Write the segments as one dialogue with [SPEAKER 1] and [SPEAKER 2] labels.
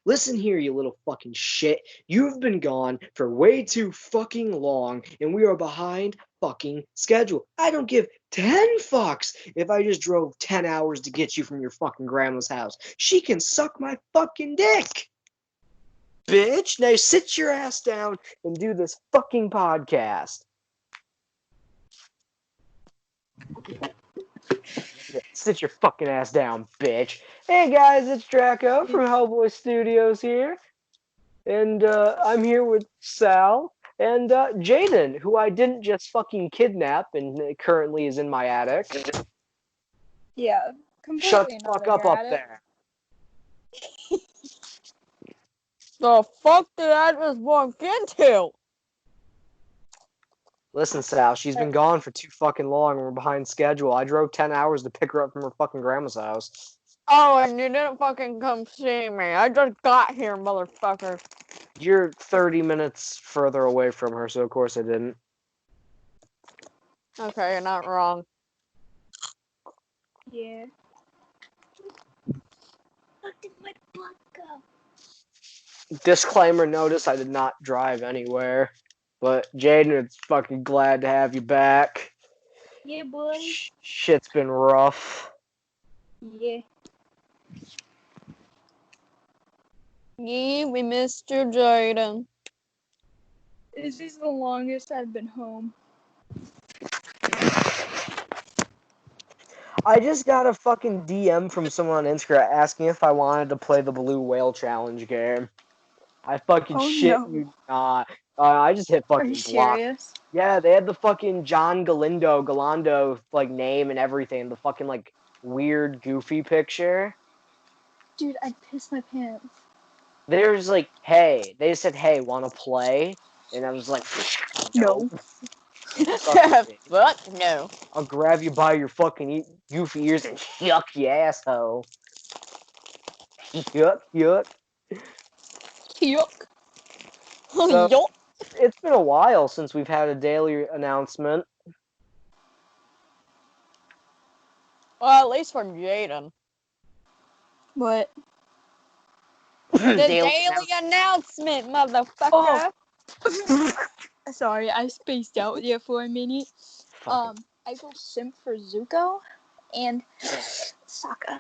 [SPEAKER 1] Listen here, you little fucking shit. You've been gone for way too fucking long, and we are behind fucking schedule. I don't give 10 fucks if I just drove 10 hours to get you from your fucking grandma's house. She can suck my fucking dick. Bitch, now sit your ass down and do this fucking podcast. Sit your fucking ass down, bitch. Hey guys, it's Draco from Hellboy Studios here. And I'm here with Sal and Jaden, who I didn't just fucking kidnap and currently is in my attic.
[SPEAKER 2] Yeah, completely.
[SPEAKER 1] Shut the fuck up there.
[SPEAKER 3] The fuck did I just walk into?
[SPEAKER 1] Listen, Sal, she's been gone for too fucking long and we're behind schedule. I drove 10 hours to pick her up from her fucking grandma's house.
[SPEAKER 3] Oh, and you didn't fucking come see me. I just got here, motherfucker.
[SPEAKER 1] You're 30 minutes further away from her, so of course I didn't.
[SPEAKER 3] Okay, you're not wrong.
[SPEAKER 2] Yeah. Where did my butt go?
[SPEAKER 1] Disclaimer notice, I did not drive anywhere. But Jaden, it's fucking glad to have you back.
[SPEAKER 2] Yeah, boy.
[SPEAKER 1] Shit's been rough.
[SPEAKER 2] Yeah.
[SPEAKER 3] Yeah, we missed you, Jaden.
[SPEAKER 2] This is the longest I've been home.
[SPEAKER 1] I just got a fucking DM from someone on Instagram asking if I wanted to play the Blue Whale Challenge game. I fucking you not. I just hit fucking block.
[SPEAKER 2] Are you serious?
[SPEAKER 1] Yeah, they had the fucking John Galando like name and everything. The fucking like weird goofy picture.
[SPEAKER 2] Dude, I'd piss my pants.
[SPEAKER 1] There's like, hey, they said, hey, wanna play? And I was like,
[SPEAKER 2] no.
[SPEAKER 3] Fuck no.
[SPEAKER 1] I'll grab you by your fucking goofy ears and yuck your asshole. Yuck, yuck.
[SPEAKER 3] Yuck.
[SPEAKER 1] So,
[SPEAKER 3] Yuck.
[SPEAKER 1] it's been a while since we've had a daily announcement.
[SPEAKER 3] Well, at least from Jaden.
[SPEAKER 2] What?
[SPEAKER 3] The daily announcement, motherfucker.
[SPEAKER 2] Oh. Sorry, I spaced out there for a minute. I go simp for Zuko and Sokka.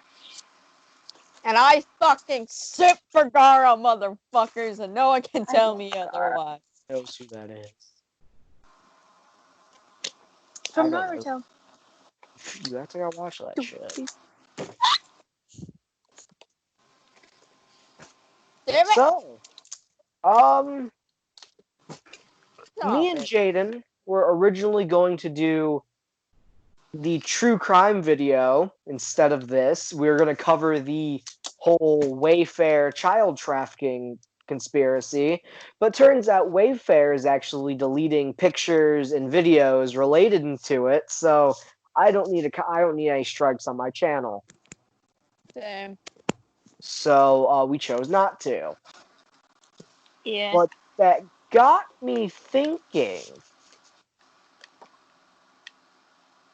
[SPEAKER 3] And I fucking sip for Gara, motherfuckers, and no one can tell me otherwise.
[SPEAKER 1] Knows who that is.
[SPEAKER 2] From Naruto.
[SPEAKER 1] You have to watch that shit. So, me and Jaden were originally going to do the true crime video instead of this. We were going to cover the whole Wayfair child trafficking conspiracy, but turns out Wayfair is actually deleting pictures and videos related to it, so I don't need any strikes on my channel.
[SPEAKER 3] Same.
[SPEAKER 1] So we chose not to.
[SPEAKER 2] Yeah.
[SPEAKER 1] But that got me thinking.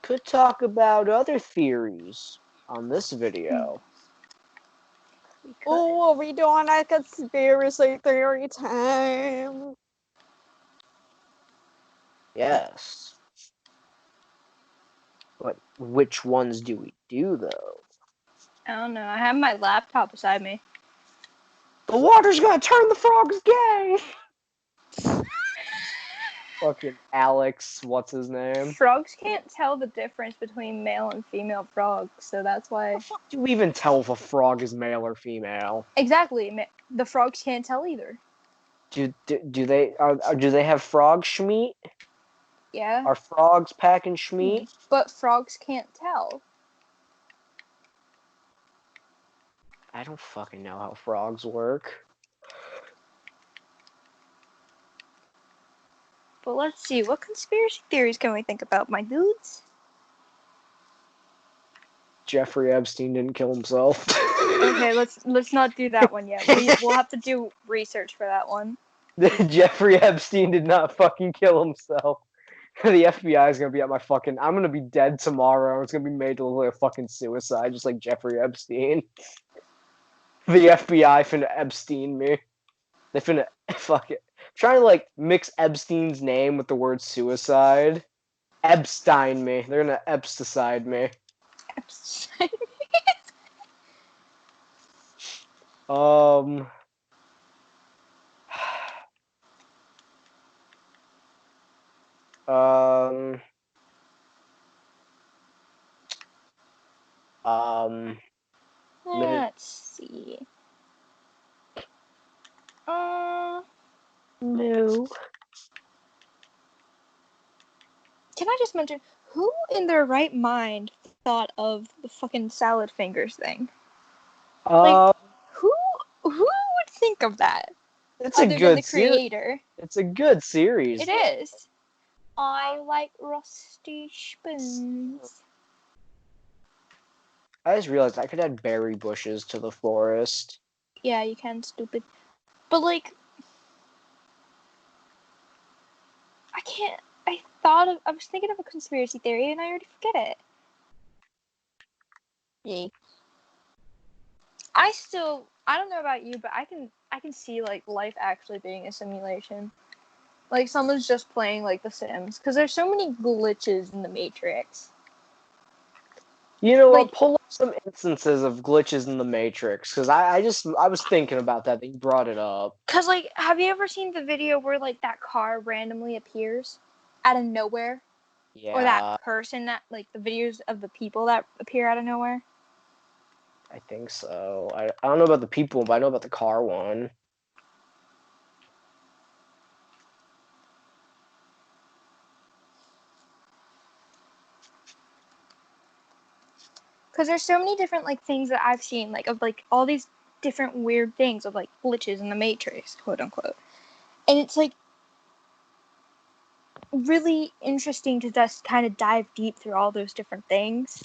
[SPEAKER 1] Could talk about other theories on this video.
[SPEAKER 3] Oh, are we doing a conspiracy theory time?
[SPEAKER 1] Yes. But which ones do we do, though?
[SPEAKER 2] I don't know. I have my laptop beside me.
[SPEAKER 1] The water's gonna turn the frogs gay! Fucking Alex, what's his name?
[SPEAKER 2] Frogs can't tell the difference between male and female frogs, so that's why.
[SPEAKER 1] How the fuck do you even tell if a frog is male or female?
[SPEAKER 2] Exactly, the frogs can't tell either.
[SPEAKER 1] Do they have frog schmeat?
[SPEAKER 2] Yeah.
[SPEAKER 1] Are frogs packing schmeat?
[SPEAKER 2] But frogs can't tell.
[SPEAKER 1] I don't fucking know how frogs work.
[SPEAKER 2] But let's see, what conspiracy theories can we think about, my dudes?
[SPEAKER 1] Jeffrey Epstein didn't kill himself.
[SPEAKER 2] Okay, let's not do that one yet. We'll have to do research for that one.
[SPEAKER 1] Jeffrey Epstein did not fucking kill himself. The FBI is gonna be at my fucking. I'm gonna be dead tomorrow. It's gonna be made to look like a fucking suicide, just like Jeffrey Epstein. The FBI finna Epstein me. They finna fuck it. Trying to like mix Epstein's name with the word suicide. Epstein me. They're gonna Epsticide me. Um. Um. Um.
[SPEAKER 2] Let's see.
[SPEAKER 1] No.
[SPEAKER 2] Can I just mention, who in their right mind thought of the fucking salad fingers thing? Like, who would think of that?
[SPEAKER 1] It's a
[SPEAKER 2] Other than the
[SPEAKER 1] good series.
[SPEAKER 2] creator.
[SPEAKER 1] It's a good series.
[SPEAKER 2] It is. I like rusty spoons.
[SPEAKER 1] I just realized I could add berry bushes to the forest.
[SPEAKER 2] Yeah, you can, stupid. But like, I can't. I was thinking of a conspiracy theory and I already forget it.
[SPEAKER 3] Yay.
[SPEAKER 2] I don't know about you, but I can see like life actually being a simulation. Like someone's just playing like The Sims, because there's so many glitches in the Matrix.
[SPEAKER 1] You know what?
[SPEAKER 2] Like,
[SPEAKER 1] Pull up some instances of glitches in the Matrix, because I was thinking about that. You brought it up.
[SPEAKER 2] cause like, have you ever seen the video where like that car randomly appears out of nowhere,
[SPEAKER 1] Yeah,
[SPEAKER 2] or that person that like the videos of the people that appear out of nowhere?
[SPEAKER 1] I think so. I don't know about the people, but I know about the car one.
[SPEAKER 2] Because there's so many different like things that I've seen, like of like all these different weird things of like glitches in the Matrix, quote unquote. And it's like really interesting to just kind of dive deep through all those different things.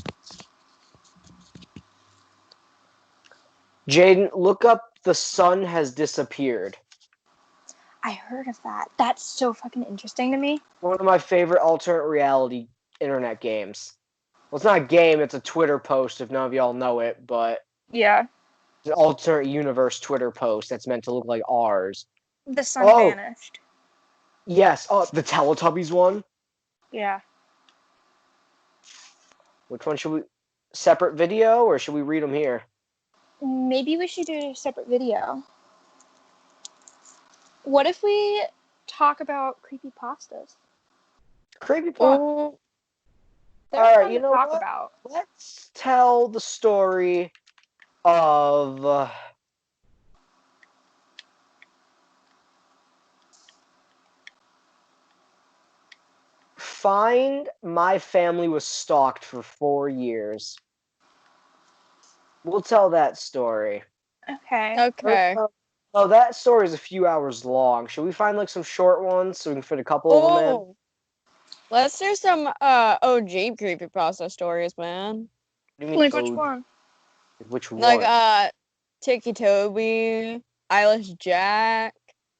[SPEAKER 1] Jaden, look up "The Sun Has Disappeared."
[SPEAKER 2] I heard of that. That's so fucking interesting to me.
[SPEAKER 1] One of my favorite alternate reality internet games. Well, it's not a game; it's a Twitter post. If none of y'all know it, but
[SPEAKER 2] Yeah.
[SPEAKER 1] it's an alternate universe Twitter post that's meant to look like ours.
[SPEAKER 2] The sun
[SPEAKER 1] Oh,
[SPEAKER 2] vanished.
[SPEAKER 1] yes. Oh, the Teletubbies one.
[SPEAKER 2] Yeah.
[SPEAKER 1] Which one should we? Separate video, or should we read them here?
[SPEAKER 2] Maybe we should do a separate video. What if we talk about creepypastas?
[SPEAKER 1] Creepypasta.
[SPEAKER 3] Oh,
[SPEAKER 2] They're
[SPEAKER 1] All right,
[SPEAKER 2] fun
[SPEAKER 1] you
[SPEAKER 2] to
[SPEAKER 1] know
[SPEAKER 2] talk
[SPEAKER 1] what?
[SPEAKER 2] about.
[SPEAKER 1] Let's tell the story of Find My Family Was Stalked for 4 years. We'll tell that story.
[SPEAKER 2] Okay.
[SPEAKER 3] okay.
[SPEAKER 1] Oh, that story is a few hours long. Should we find like some short ones so we can fit a couple of them in?
[SPEAKER 3] Oh, let's do some OG creepypasta stories, man.
[SPEAKER 1] What do you mean,
[SPEAKER 2] Like which one?
[SPEAKER 1] Which one?
[SPEAKER 3] Like Tiki Toby, Eilish Jack.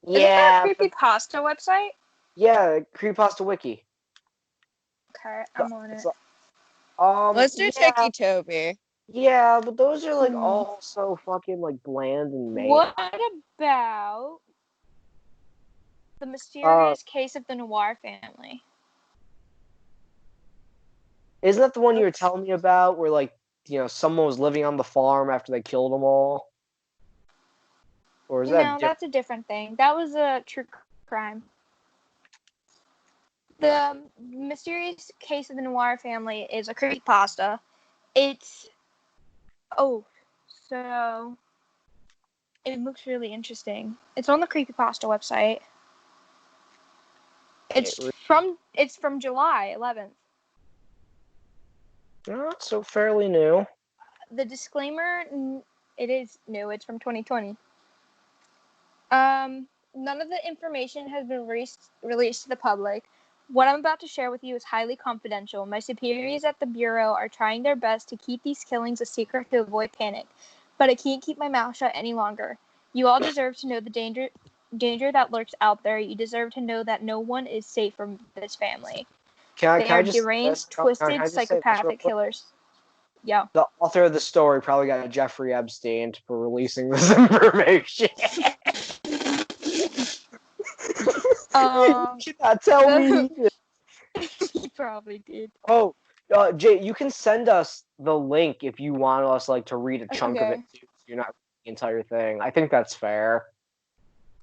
[SPEAKER 2] Isn't there
[SPEAKER 1] Yeah,
[SPEAKER 2] a creepypasta website?
[SPEAKER 1] yeah, Creepypasta Wiki.
[SPEAKER 2] Okay, I'm on it.
[SPEAKER 3] Let's do
[SPEAKER 1] Yeah,
[SPEAKER 3] Tiki Toby.
[SPEAKER 1] yeah, but those are like all so fucking like bland and made.
[SPEAKER 2] What about the mysterious case of the Noir family?
[SPEAKER 1] Isn't that the one you were telling me about where like, someone was living on the farm after they killed them all? Or is that
[SPEAKER 2] No, that's a different thing. That was a true crime. The mysterious case of the Noir family is a creepypasta. So it looks really interesting. It's on the creepypasta website. It's from July 11th.
[SPEAKER 1] not so fairly new?
[SPEAKER 2] The disclaimer, it is new. It's from 2020. None of the information has been released to the public. What I'm about to share with you is highly confidential. My superiors at the Bureau are trying their best to keep these killings a secret to avoid panic, but I can't keep my mouth shut any longer. You all deserve to know the danger that lurks out there. You deserve to know that no one is safe from this family.
[SPEAKER 1] Can
[SPEAKER 2] They
[SPEAKER 1] I
[SPEAKER 2] are
[SPEAKER 1] just
[SPEAKER 2] deranged,
[SPEAKER 1] can I
[SPEAKER 2] twisted,
[SPEAKER 1] just say this real
[SPEAKER 2] psychopathic
[SPEAKER 1] quick?
[SPEAKER 2] killers. Yeah.
[SPEAKER 1] The author of the story probably got Jeffrey Epstein for releasing this information. You cannot tell me he did.
[SPEAKER 2] He probably did.
[SPEAKER 1] Oh, Jay, you can send us the link if you want us to read a chunk of it
[SPEAKER 2] Okay.
[SPEAKER 1] too. So you're not reading the entire thing. I think that's fair.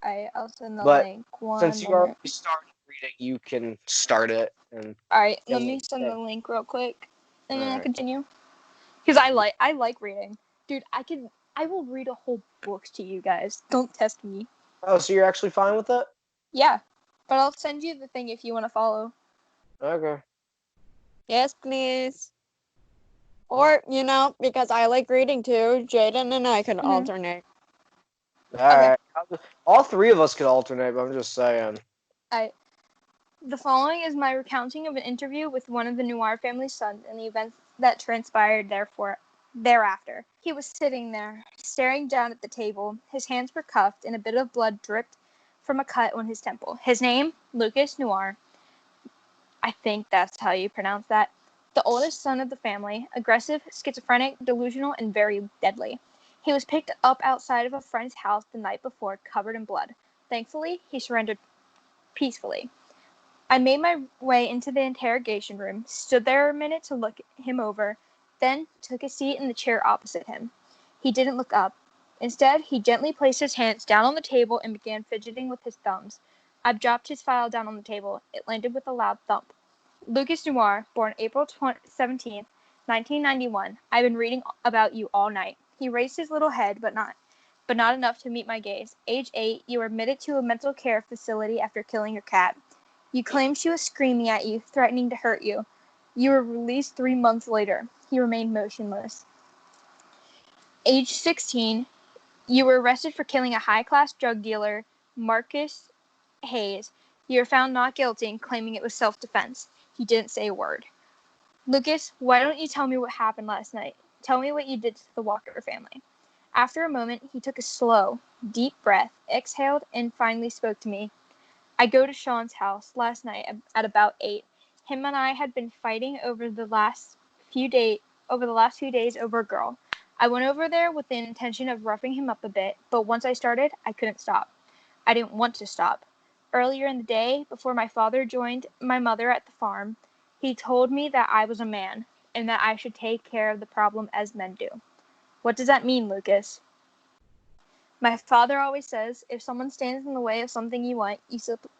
[SPEAKER 2] I'll send the
[SPEAKER 1] But
[SPEAKER 2] link. One
[SPEAKER 1] since you
[SPEAKER 2] moment.
[SPEAKER 1] already started reading, you can start it. And
[SPEAKER 2] Alright,
[SPEAKER 1] get
[SPEAKER 2] let
[SPEAKER 1] what
[SPEAKER 2] me
[SPEAKER 1] you
[SPEAKER 2] send
[SPEAKER 1] say.
[SPEAKER 2] the link real quick. And then I'll
[SPEAKER 1] Alright.
[SPEAKER 2] continue. Because I like reading. Dude, I will read a whole book to you guys. Don't test me.
[SPEAKER 1] Oh, so you're actually fine with it?
[SPEAKER 2] Yeah. But I'll send you the thing if you want to follow.
[SPEAKER 1] Okay.
[SPEAKER 3] Yes, please. Or, because I like reading too, Jaden and I can alternate.
[SPEAKER 1] Alright. All three of us could alternate, but I'm just saying.
[SPEAKER 2] The following is my recounting of an interview with one of the Noir family's sons and the events that transpired thereafter. He was sitting there, staring down at the table. His hands were cuffed, and a bit of blood dripped from a cut on his temple. His name, Lucas Noir. I think that's how you pronounce that. The oldest son of the family, aggressive, schizophrenic, delusional, and very deadly. He was picked up outside of a friend's house the night before, covered in blood. Thankfully, he surrendered peacefully. I made my way into the interrogation room, stood there a minute to look him over, then took a seat in the chair opposite him. He didn't look up. Instead, he gently placed his hands down on the table and began fidgeting with his thumbs. I dropped his file down on the table. It landed with a loud thump. Lucas Noir, born April 17th, 1991. I've been reading about you all night. He raised his little head, but not enough to meet my gaze. Age 8, you were admitted to a mental care facility after killing your cat. You claimed she was screaming at you, threatening to hurt you. You were released 3 months later. He remained motionless. Age 16, you were arrested for killing a high-class drug dealer, Marcus Hayes. You were found not guilty and claiming it was self-defense. He didn't say a word. Lucas, why don't you tell me what happened last night? Tell me what you did to the Walker family. After a moment, he took a slow, deep breath, exhaled, and finally spoke to me. I go to Sean's house last night at about 8. Him and I had been fighting over the last few days over a girl. I went over there with the intention of roughing him up a bit, but once I started, I couldn't stop. I didn't want to stop. Earlier in the day, before my father joined my mother at the farm, he told me that I was a man and that I should take care of the problem as men do. What does that mean, Lucas? My father always says, if someone stands in the way of something you want, you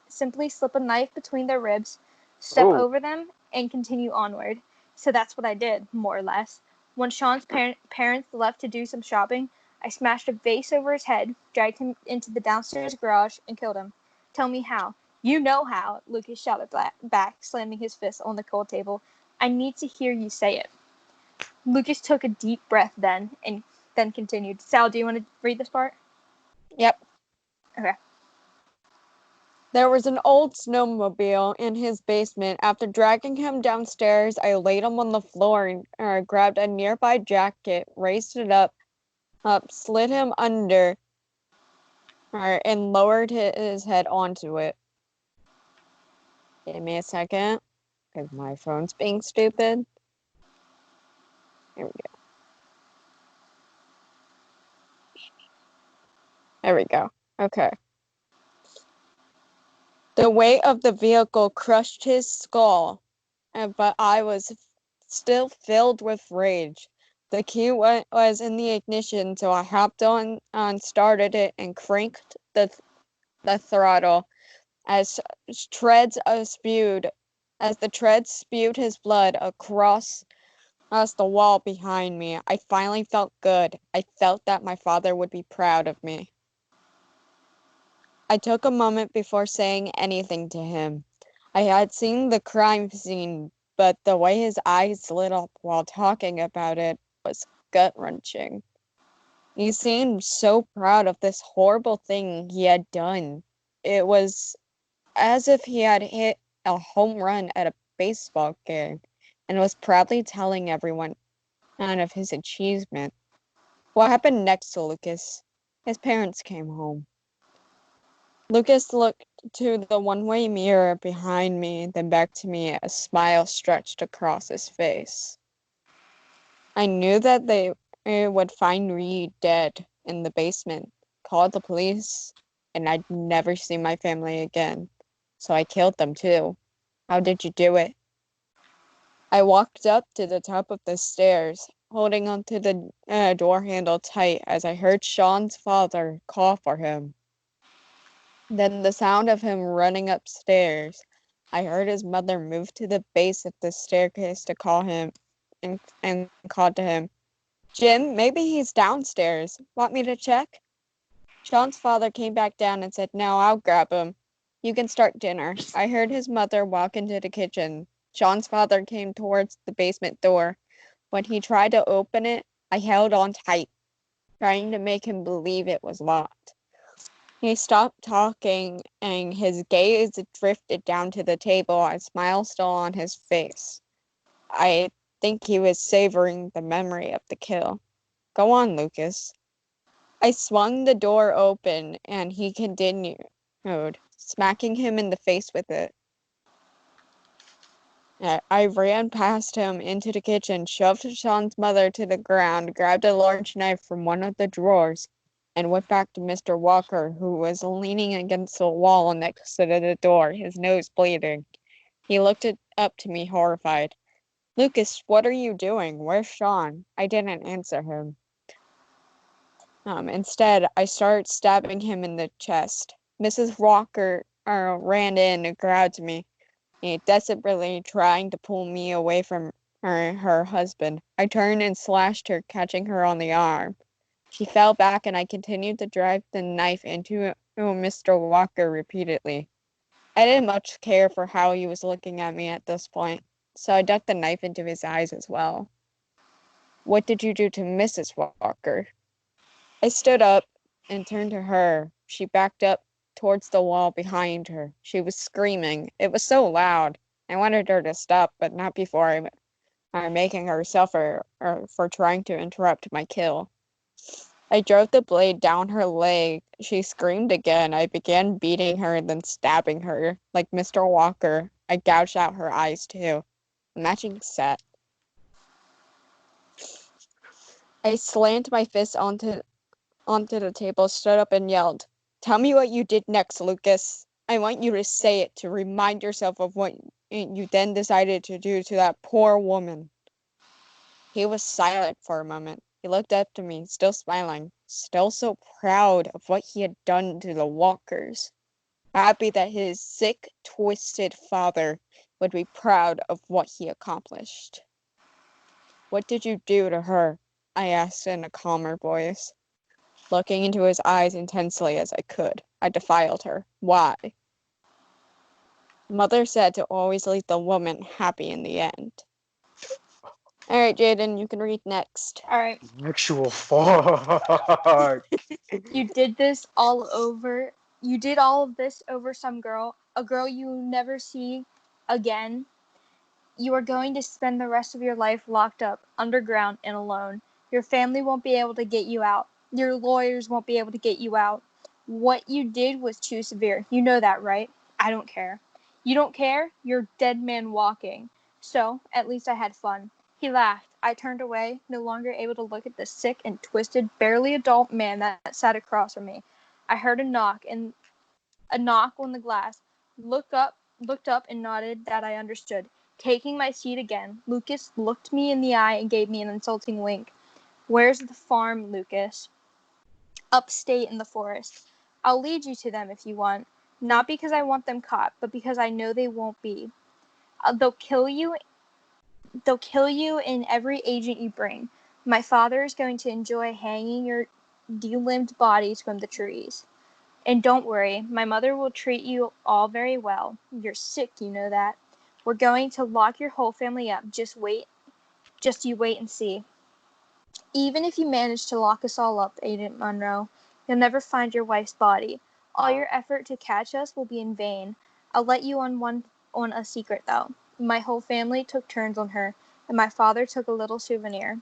[SPEAKER 2] simply slip a knife between their ribs, step
[SPEAKER 1] Oh.
[SPEAKER 2] over them, and continue onward. So that's what I did, more or less. When Sean's parents left to do some shopping, I smashed a vase over his head, dragged him into the downstairs garage, and killed him. Tell me how. You know how, Lucas shouted back, slamming his fist on the cold table. I need to hear you say it. Lucas took a deep breath then, and then continued. Sal, do you want to read this part?
[SPEAKER 3] Yep.
[SPEAKER 2] Okay.
[SPEAKER 3] There was an old snowmobile in his basement. After dragging him downstairs, I laid him on the floor and grabbed a nearby jacket, raised it up, slid him under, and lowered his head onto it. Give me a second, because my phone's being stupid. Here we go. There we go. Okay. The weight of the vehicle crushed his skull, but I was still filled with rage. The key was in the ignition, so I hopped on, started it, and cranked the throttle as the treads spewed his blood across the wall behind me. I finally felt good. I felt that my father would be proud of me. I took a moment before saying anything to him. I had seen the crime scene, but the way his eyes lit up while talking about it was gut-wrenching. He seemed so proud of this horrible thing he had done. It was as if he had hit a home run at a baseball game and was proudly telling everyone of his achievement. What happened next to Lucas? His parents came home. Lucas looked to the one-way mirror behind me, then back to me, a smile stretched across his face. I knew that they would find Reed dead in the basement, call the police, and I'd never see my family again. So I killed them too. How did you do it? I walked up to the top of the stairs, holding onto the door handle tight as I heard Sean's father call for him. Then the sound of him running upstairs. I heard his mother move to the base of the staircase to call him and called to him, Jim, maybe he's downstairs. Want me to check? Sean's father came back down and said, No, I'll grab him. You can start dinner. I heard his mother walk into the kitchen. Sean's father came towards the basement door. When he tried to open it, I held on tight, trying to make him believe it was locked. He stopped talking and his gaze drifted down to the table, a smile still on his face. I think he was savoring the memory of the kill. Go on, Lucas. I swung the door open and he continued, smacking him in the face with it. I ran past him into the kitchen, shoved Sean's mother to the ground, grabbed a large knife from one of the drawers, and went back to Mr. Walker, who was leaning against the wall next to the door, his nose bleeding. He looked up to me horrified. Lucas, what are you doing? Where's Sean? I didn't answer him. Instead, I started stabbing him in the chest. Mrs. Walker ran in and grabbed me, desperately trying to pull me away from her husband. I turned and slashed her, catching her on the arm. She fell back, and I continued to drive the knife into Mr. Walker repeatedly. I didn't much care for how he was looking at me at this point, so I ducked the knife into his eyes as well. What did you do to Mrs. Walker? I stood up and turned to her. She backed up towards the wall behind her. She was screaming. It was so loud. I wanted her to stop, but not before making her suffer for trying to interrupt my kill. I drove the blade down her leg. She screamed again. I began beating her and then stabbing her. Like Mr. Walker, I gouged out her eyes too. A matching set. I slammed my fist onto the table, stood up and yelled, Tell me what you did next, Lucas. I want you to say it to remind yourself of what you then decided to do to that poor woman. He was silent for a moment. He looked up to me, still smiling, still so proud of what he had done to the Walkers. Happy that his sick, twisted father would be proud of what he accomplished. What did you do to her? I asked in a calmer voice. Looking into his eyes intensely as I could, I defiled her. Why? Mother said to always leave the woman happy in the end. All right, Jaden, you can read next.
[SPEAKER 2] All right.
[SPEAKER 1] Actual fuck.
[SPEAKER 2] You did this all over. You did all of this over some girl, a girl you never see again. You are going to spend the rest of your life locked up, underground, and alone. Your family won't be able to get you out. Your lawyers won't be able to get you out. What you did was too severe. You know that, right? I don't care. You don't care? You're dead man walking. So, at least I had fun. He laughed. I turned away, no longer able to look at the sick and twisted, barely adult man that sat across from me. I heard a knock on the glass. Looked up and nodded that I understood. Taking my seat again, Lucas looked me in the eye and gave me an insulting wink. Where's the farm, Lucas? Upstate in the forest. I'll lead you to them if you want. Not because I want them caught, but because I know they won't be. They'll kill you. They'll kill you and every agent you bring. My father is going to enjoy hanging your delimbed bodies from the trees. And don't worry, my mother will treat you all very well. You're sick, you know that. We're going to lock your whole family up. Just you wait and see. Even if you manage to lock us all up, Agent Monroe, you'll never find your wife's body. All your effort to catch us will be in vain. I'll let you on a secret though. My whole family took turns on her, and my father took a little souvenir.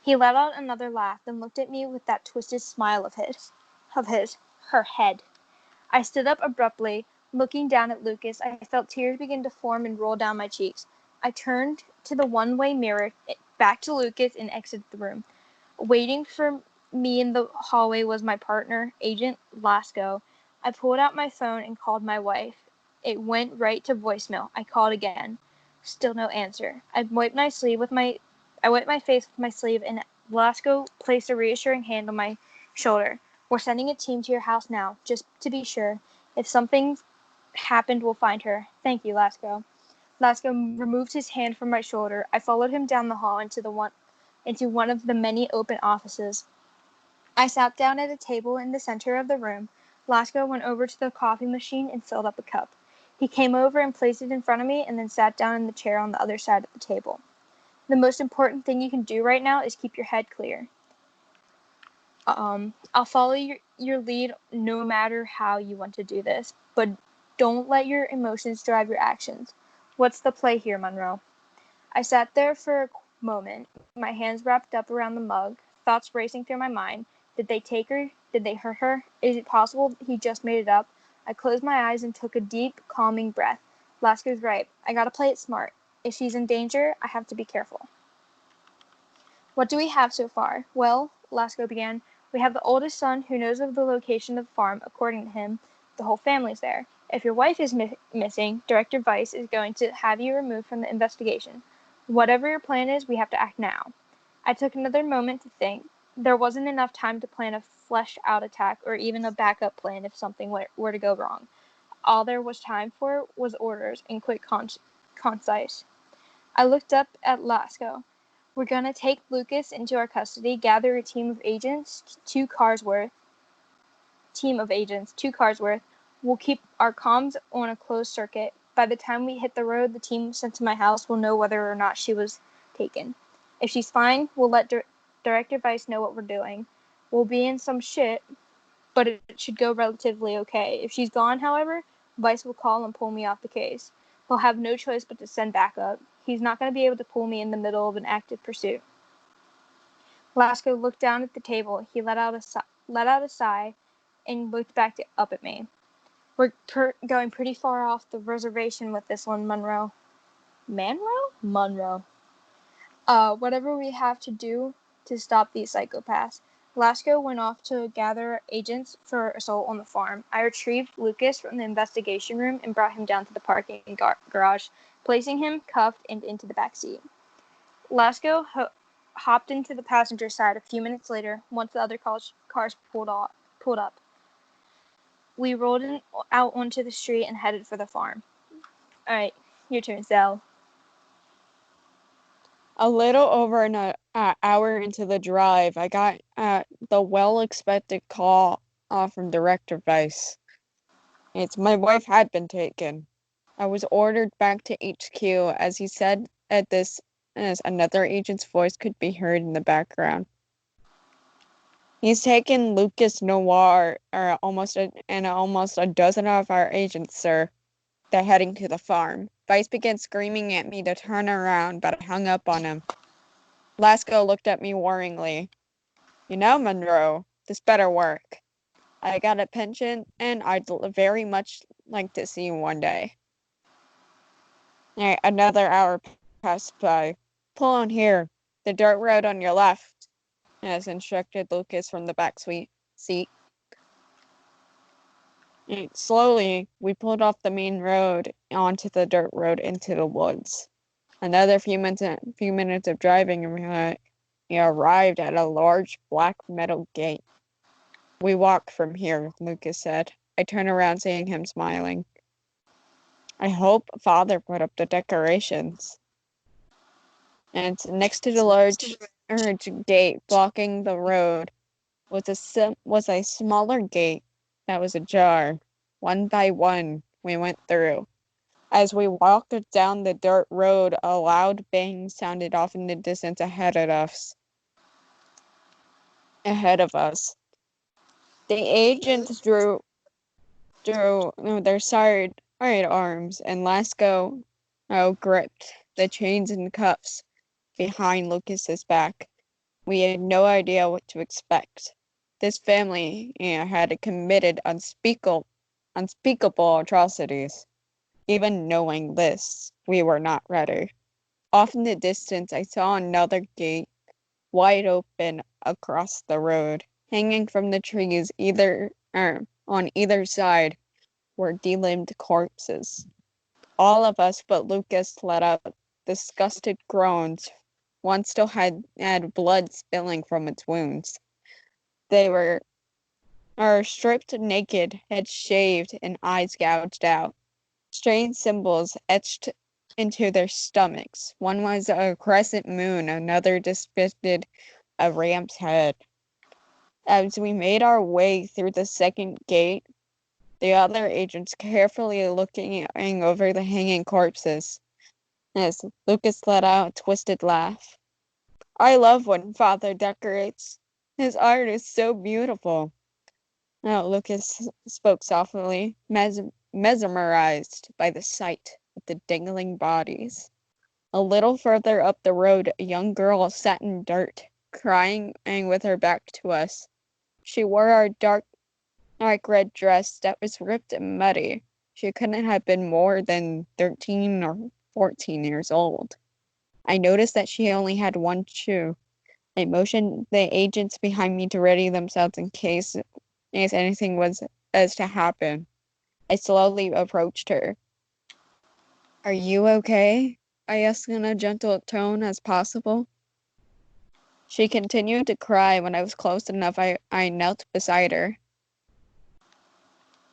[SPEAKER 2] He let out another laugh, then looked at me with that twisted smile of her head. I stood up abruptly, looking down at Lucas. I felt tears begin to form and roll down my cheeks. I turned to the one-way mirror back to Lucas and exited the room. Waiting for me in the hallway was my partner, Agent Lasco. I pulled out my phone and called my wife. It went right to voicemail. I called again. Still no answer. I wiped my face with my sleeve, and Lasco placed a reassuring hand on my shoulder. We're sending a team to your house now, just to be sure. If something happened, we'll find her. Thank you, Lasco. Lasco removed his hand from my shoulder. I followed him down the hall into one of the many open offices. I sat down at a table in the center of the room. Lasco went over to the coffee machine and filled up a cup. He came over and placed it in front of me and then sat down in the chair on the other side of the table. The most important thing you can do right now is keep your head clear. I'll follow your lead no matter how you want to do this, but don't let your emotions drive your actions. What's the play here, Monroe? I sat there for a moment, my hands wrapped up around the mug, thoughts racing through my mind. Did they take her? Did they hurt her? Is it possible he just made it up? I closed my eyes and took a deep, calming breath. Lasco's right. I gotta play it smart. If she's in danger, I have to be careful. What do we have so far? Well, Lasco began, we have the oldest son who knows of the location of the farm. According to him, the whole family's there. If your wife is missing, Director Weiss is going to have you removed from the investigation. Whatever your plan is, we have to act now. I took another moment to think. There wasn't enough time to plan a fleshed-out attack or even a backup plan if something were to go wrong. All there was time for was orders, and quick, concise. I looked up at Lasco. We're gonna take Lucas into our custody, gather a team of agents, 2 cars worth. We'll keep our comms on a closed circuit. By the time we hit the road, the team sent to my house will know whether or not she was taken. If she's fine, we'll let Director Weiss know what we're doing. We'll be in some shit, but it should go relatively okay. If she's gone, however, Weiss will call and pull me off the case. He'll have no choice but to send backup. He's not going to be able to pull me in the middle of an active pursuit. Lasco looked down at the table. He let out a sigh and looked up at me. We're going pretty far off the reservation with this one, Monroe. Monroe. Whatever we have to do to stop these psychopaths. Lasco went off to gather agents for assault on the farm. I retrieved Lucas from the investigation room and brought him down to the parking garage, placing him cuffed and into the back seat. Lasco hopped into the passenger side a few minutes later, once the other cars pulled up. We rolled out onto the street and headed for the farm. All right, your turn, Sal.
[SPEAKER 3] A little over an hour into the drive, I got the well-expected call from Director Weiss. My wife had been taken. I was ordered back to HQ as he said as another agent's voice could be heard in the background. He's taken Lucas Noir, almost a dozen of our agents, sir. They're heading to the farm. Weiss began screaming at me to turn around, but I hung up on him. Lasco looked at me warningly. You know, Monroe, this better work. I got a pension, and I'd very much like to see you one day. Another hour passed by. Pull on here, the dirt road on your left, as instructed Lucas from the back seat. Slowly, we pulled off the main road onto the dirt road into the woods. Another few minutes of driving, and we arrived at a large black metal gate. We walk from here, Lucas said. I turned around, seeing him smiling. I hope Father put up the decorations. And next to the large gate blocking the road was a smaller gate that was ajar. One by one, we went through. As we walked down the dirt road, a loud bang sounded off in the distance ahead of us. The agents drew their sidearms, and Lasco gripped the chains and cuffs behind Lucas's back. We had no idea what to expect. This family had committed unspeakable atrocities. Even knowing this, we were not ready. Off in the distance, I saw another gate, wide open across the road. Hanging from the trees on either side were delimbed corpses. All of us but Lucas let out disgusted groans. One still had blood spilling from its wounds. They were stripped naked, heads shaved, and eyes gouged out. Strange symbols etched into their stomachs. One was a crescent moon, another depicted a ram's head. As we made our way through the second gate, the other agents carefully looking over the hanging corpses. As Lucas let out a twisted laugh. I love when Father decorates. His art is so beautiful. Now Lucas spoke softly, mesmerized by the sight of the dangling bodies. A little further up the road, a young girl sat in dirt, crying and with her back to us. She wore our dark red dress that was ripped and muddy. She couldn't have been more than 13 or 14 years old. I noticed that she only had one shoe. I motioned the agents behind me to ready themselves in case anything was to happen. I slowly approached her. Are you okay? I asked in a gentle tone as possible. She continued to cry. When I was close enough, I knelt beside her.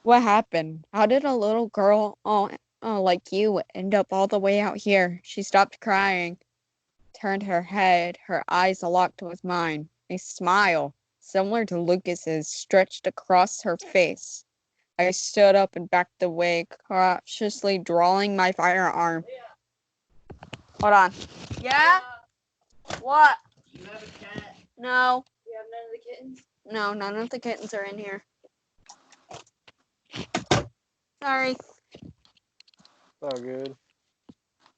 [SPEAKER 3] What happened? How did a little girl like you end up all the way out here? She stopped crying, turned her head, her eyes locked with mine. A smile, similar to Lucas's, stretched across her face. I stood up and backed away, cautiously drawing my firearm. Hold on. Yeah? What?
[SPEAKER 1] Do you have a cat?
[SPEAKER 3] No.
[SPEAKER 1] Do you have none of the kittens?
[SPEAKER 3] No, none of the kittens are in here. Sorry.
[SPEAKER 1] Oh, good.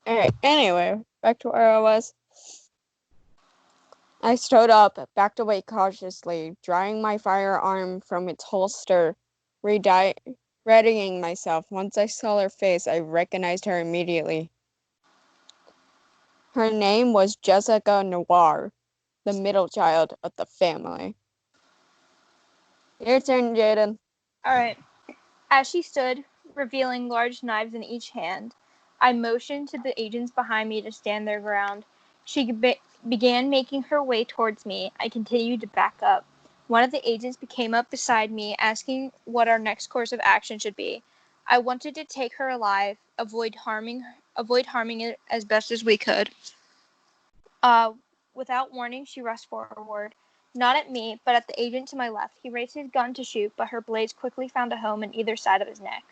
[SPEAKER 3] Alright, anyway, back to where I was. I stood up, backed away cautiously, drawing my firearm from its holster, readying myself. Once I saw her face, I recognized her immediately. Her name was Jessica Noir, the middle child of the family. Your turn, Jaden.
[SPEAKER 2] Alright. As she stood, revealing large knives in each hand, I motioned to the agents behind me to stand their ground. She began making her way towards me. I continued to back up. One of the agents came up beside me, asking what our next course of action should be. I wanted to take her alive, avoid harming it as best as we could. Without warning, she rushed forward. Not at me, but at the agent to my left. He raised his gun to shoot, but her blades quickly found a home in either side of his neck.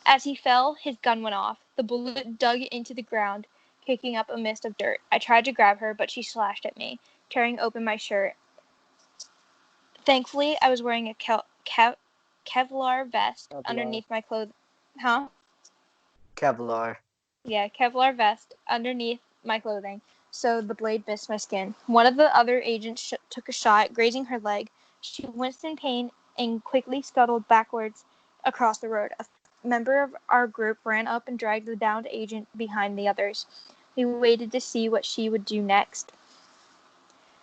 [SPEAKER 2] As he fell, his gun went off. The bullet dug into the ground, kicking up a mist of dirt. I tried to grab her, but she slashed at me, tearing open my shirt. Thankfully, I was wearing a Kevlar vest underneath my clothes. Huh?
[SPEAKER 1] Kevlar.
[SPEAKER 2] Yeah, Kevlar vest underneath my clothing, so the blade missed my skin. One of the other agents took a shot, grazing her leg. She winced in pain and quickly scuttled backwards across the road. A member of our group ran up and dragged the downed agent behind the others. We waited to see what she would do next.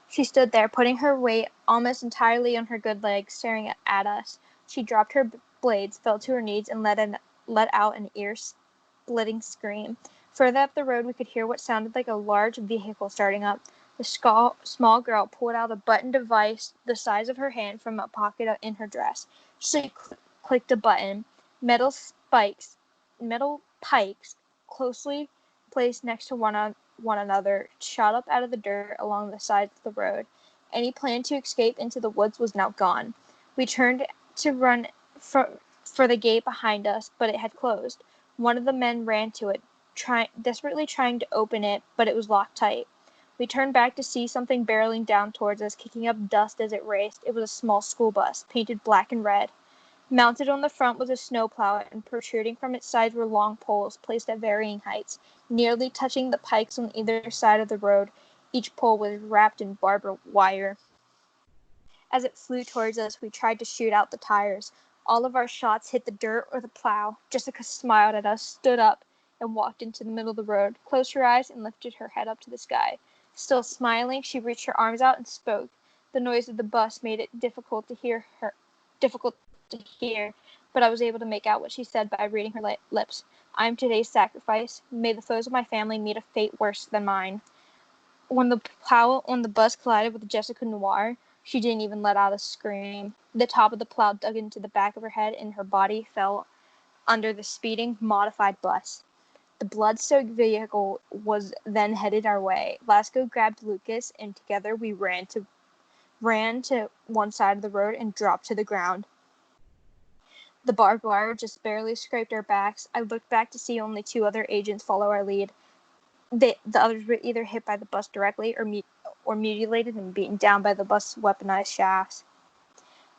[SPEAKER 2] She stood there, putting her weight almost entirely on her good leg, staring at us. She dropped her blades, fell to her knees, and let out an ear-splitting scream. Further up the road, we could hear what sounded like a large vehicle starting up. The small girl pulled out a button device the size of her hand from a pocket in her dress. She clicked a button. Metal pikes, closely placed next to one another, shot up out of the dirt along the sides of the road. Any plan to escape into the woods was now gone. We turned to run for the gate behind us, but it had closed. One of the men ran to it, desperately trying to open it, but it was locked tight. We turned back to see something barreling down towards us, kicking up dust as it raced. It was a small school bus, painted black and red. Mounted on the front was a snowplow, and protruding from its sides were long poles, placed at varying heights, nearly touching the pikes on either side of the road. Each pole was wrapped in barbed wire. As it flew towards us, we tried to shoot out the tires. All of our shots hit the dirt or the plow. Jessica smiled at us, stood up, and walked into the middle of the road, closed her eyes, and lifted her head up to the sky. Still smiling, she reached her arms out and spoke. The noise of the bus made it difficult to hear, but I was able to make out what she said by reading her lips. I am today's sacrifice. May the foes of my family meet a fate worse than mine. When the bus collided with Jessica Noir, she didn't even let out a scream. The top of the plow dug into the back of her head, and her body fell under the speeding, modified bus. The blood-soaked vehicle was then headed our way. Lasco grabbed Lucas, and together we ran to one side of the road and dropped to the ground. The barbed wire just barely scraped our backs. I looked back to see only 2 other agents follow our lead. The others were either hit by the bus directly or mutilated and beaten down by the bus's weaponized shafts.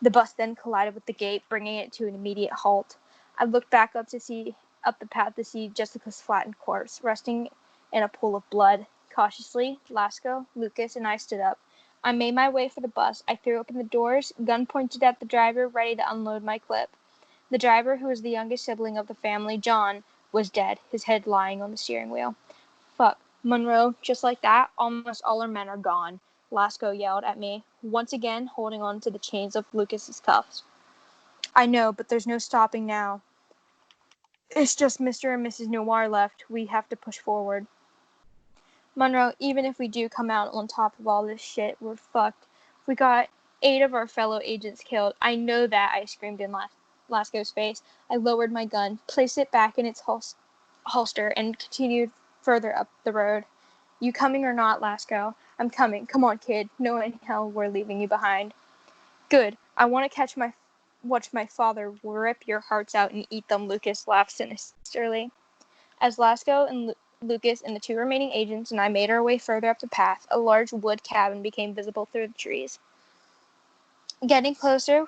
[SPEAKER 2] The bus then collided with the gate, bringing it to an immediate halt. I looked back up the path to see Jessica's flattened corpse, resting in a pool of blood. Cautiously, Lasco, Lucas, and I stood up. I made my way for the bus. I threw open the doors, gun pointed at the driver, ready to unload my clip. The driver, who was the youngest sibling of the family, John, was dead, his head lying on the steering wheel. Fuck, Monroe, just like that, almost all our men are gone, Lasco yelled at me, once again holding on to the chains of Lucas's cuffs. I know, but there's no stopping now. It's just Mr. and Mrs. Noir left. We have to push forward. Monroe, even if we do come out on top of all this shit, we're fucked. We got 8 of our fellow agents killed. I know that, I screamed in Lasco's face. I lowered my gun, placed it back in its holster, and continued further up the road. You coming or not, Lasco? I'm coming. Come on, kid. No in hell we're leaving you behind. Good. I want to watch my father rip your hearts out and eat them, Lucas laughed sinisterly. As Lasco and Lucas and the 2 remaining agents and I made our way further up the path, a large wood cabin became visible through the trees. Getting closer,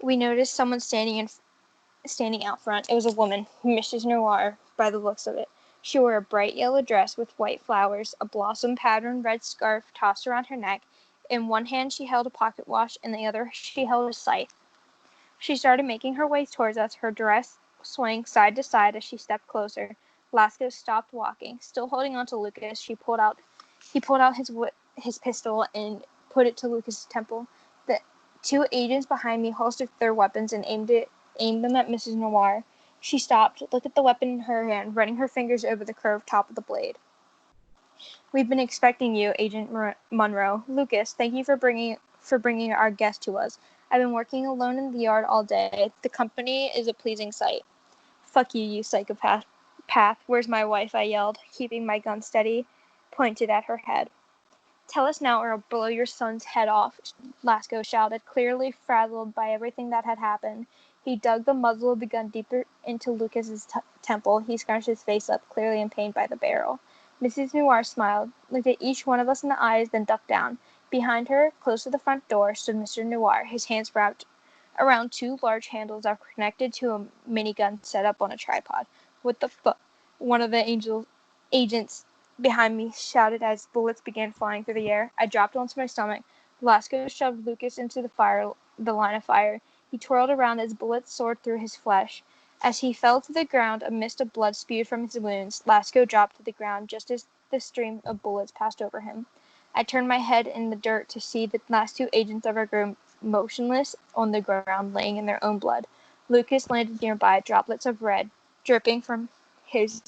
[SPEAKER 2] we noticed someone standing out front. It was a woman, Mrs. Noir, by the looks of it. She wore a bright yellow dress with white flowers, a blossom-patterned red scarf tossed around her neck. In one hand she held a pocket watch, in the other she held a scythe. She started making her way towards us, her dress swaying side to side as she stepped closer. Lasco stopped walking. Still holding on to Lucas, he pulled out his pistol and put it to Lucas's temple. The 2 agents behind me holstered their weapons and aimed them at Mrs. Noir. She stopped, looked at the weapon in her hand, running her fingers over the curved top of the blade. We've been expecting you, Agent Monroe. Lucas, thank you for bringing our guest to us. I've been working alone in the yard all day. The company is a pleasing sight. Fuck you, you psychopath. Where's my wife? I yelled, keeping my gun steady, pointed at her head. Tell us now or I'll blow your son's head off, Lasco shouted, clearly frazzled by everything that had happened. He dug the muzzle of the gun deeper into Lucas's temple. He scrunched his face up, clearly in pain by the barrel. Mrs. Noir smiled, looked at each one of us in the eyes, then ducked down. Behind her, close to the front door, stood Mr. Noir, his hands wrapped around 2 large handles that were connected to a minigun set up on a tripod. What the fuck? One of the agents behind me shouted as bullets began flying through the air. I dropped onto my stomach. Velasco shoved Lucas into the line of fire. He twirled around as bullets soared through his flesh. As he fell to the ground, a mist of blood spewed from his wounds. Lasco dropped to the ground just as the stream of bullets passed over him. I turned my head in the dirt to see the last 2 agents of our group motionless on the ground, laying in their own blood. Lucas landed nearby, droplets of red dripping from his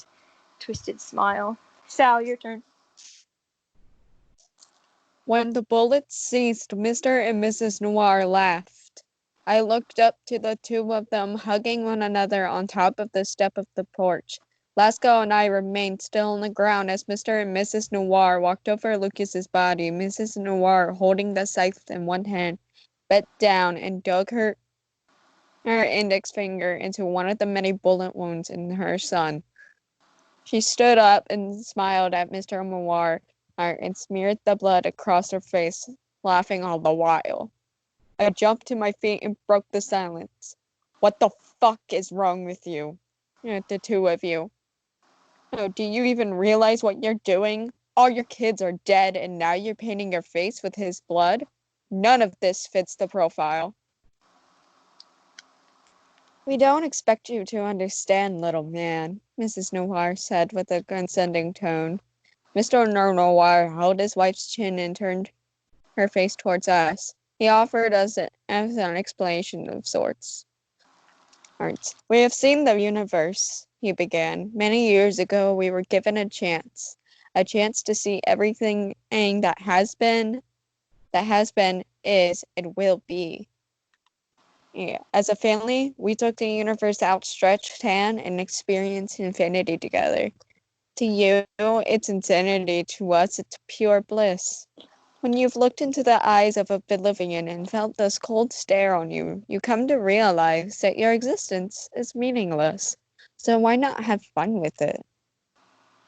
[SPEAKER 2] twisted smile. Sal, your turn.
[SPEAKER 3] When the bullets ceased, Mr. and Mrs. Noir laughed. I looked up to the 2 of them hugging one another on top of the step of the porch. Lasco and I remained still on the ground as Mr. and Mrs. Noir walked over Lucas's body, Mrs. Noir holding the scythe in one hand, bent down and dug her index finger into one of the many bullet wounds in her son. She stood up and smiled at Mr. Noir and smeared the blood across her face, laughing all the while. I jumped to my feet and broke the silence. What the fuck is wrong with you? The 2 of you. Do you even realize what you're doing? All your kids are dead and now you're painting your face with his blood? None of this fits the profile. We don't expect you to understand, little man, Mrs. Noir said with a condescending tone. Mr. Noir held his wife's chin and turned her face towards us. He offered us as an explanation of sorts. We have seen the universe, he began. Many years ago, we were given a chance to see everything that has been, is, and will be. Yeah. As a family, we took the universe's outstretched hand and experienced infinity together. To you, it's insanity. To us, it's pure bliss. When you've looked into the eyes of a Bolivian and felt this cold stare on you, you come to realize that your existence is meaningless. So why not have fun with it?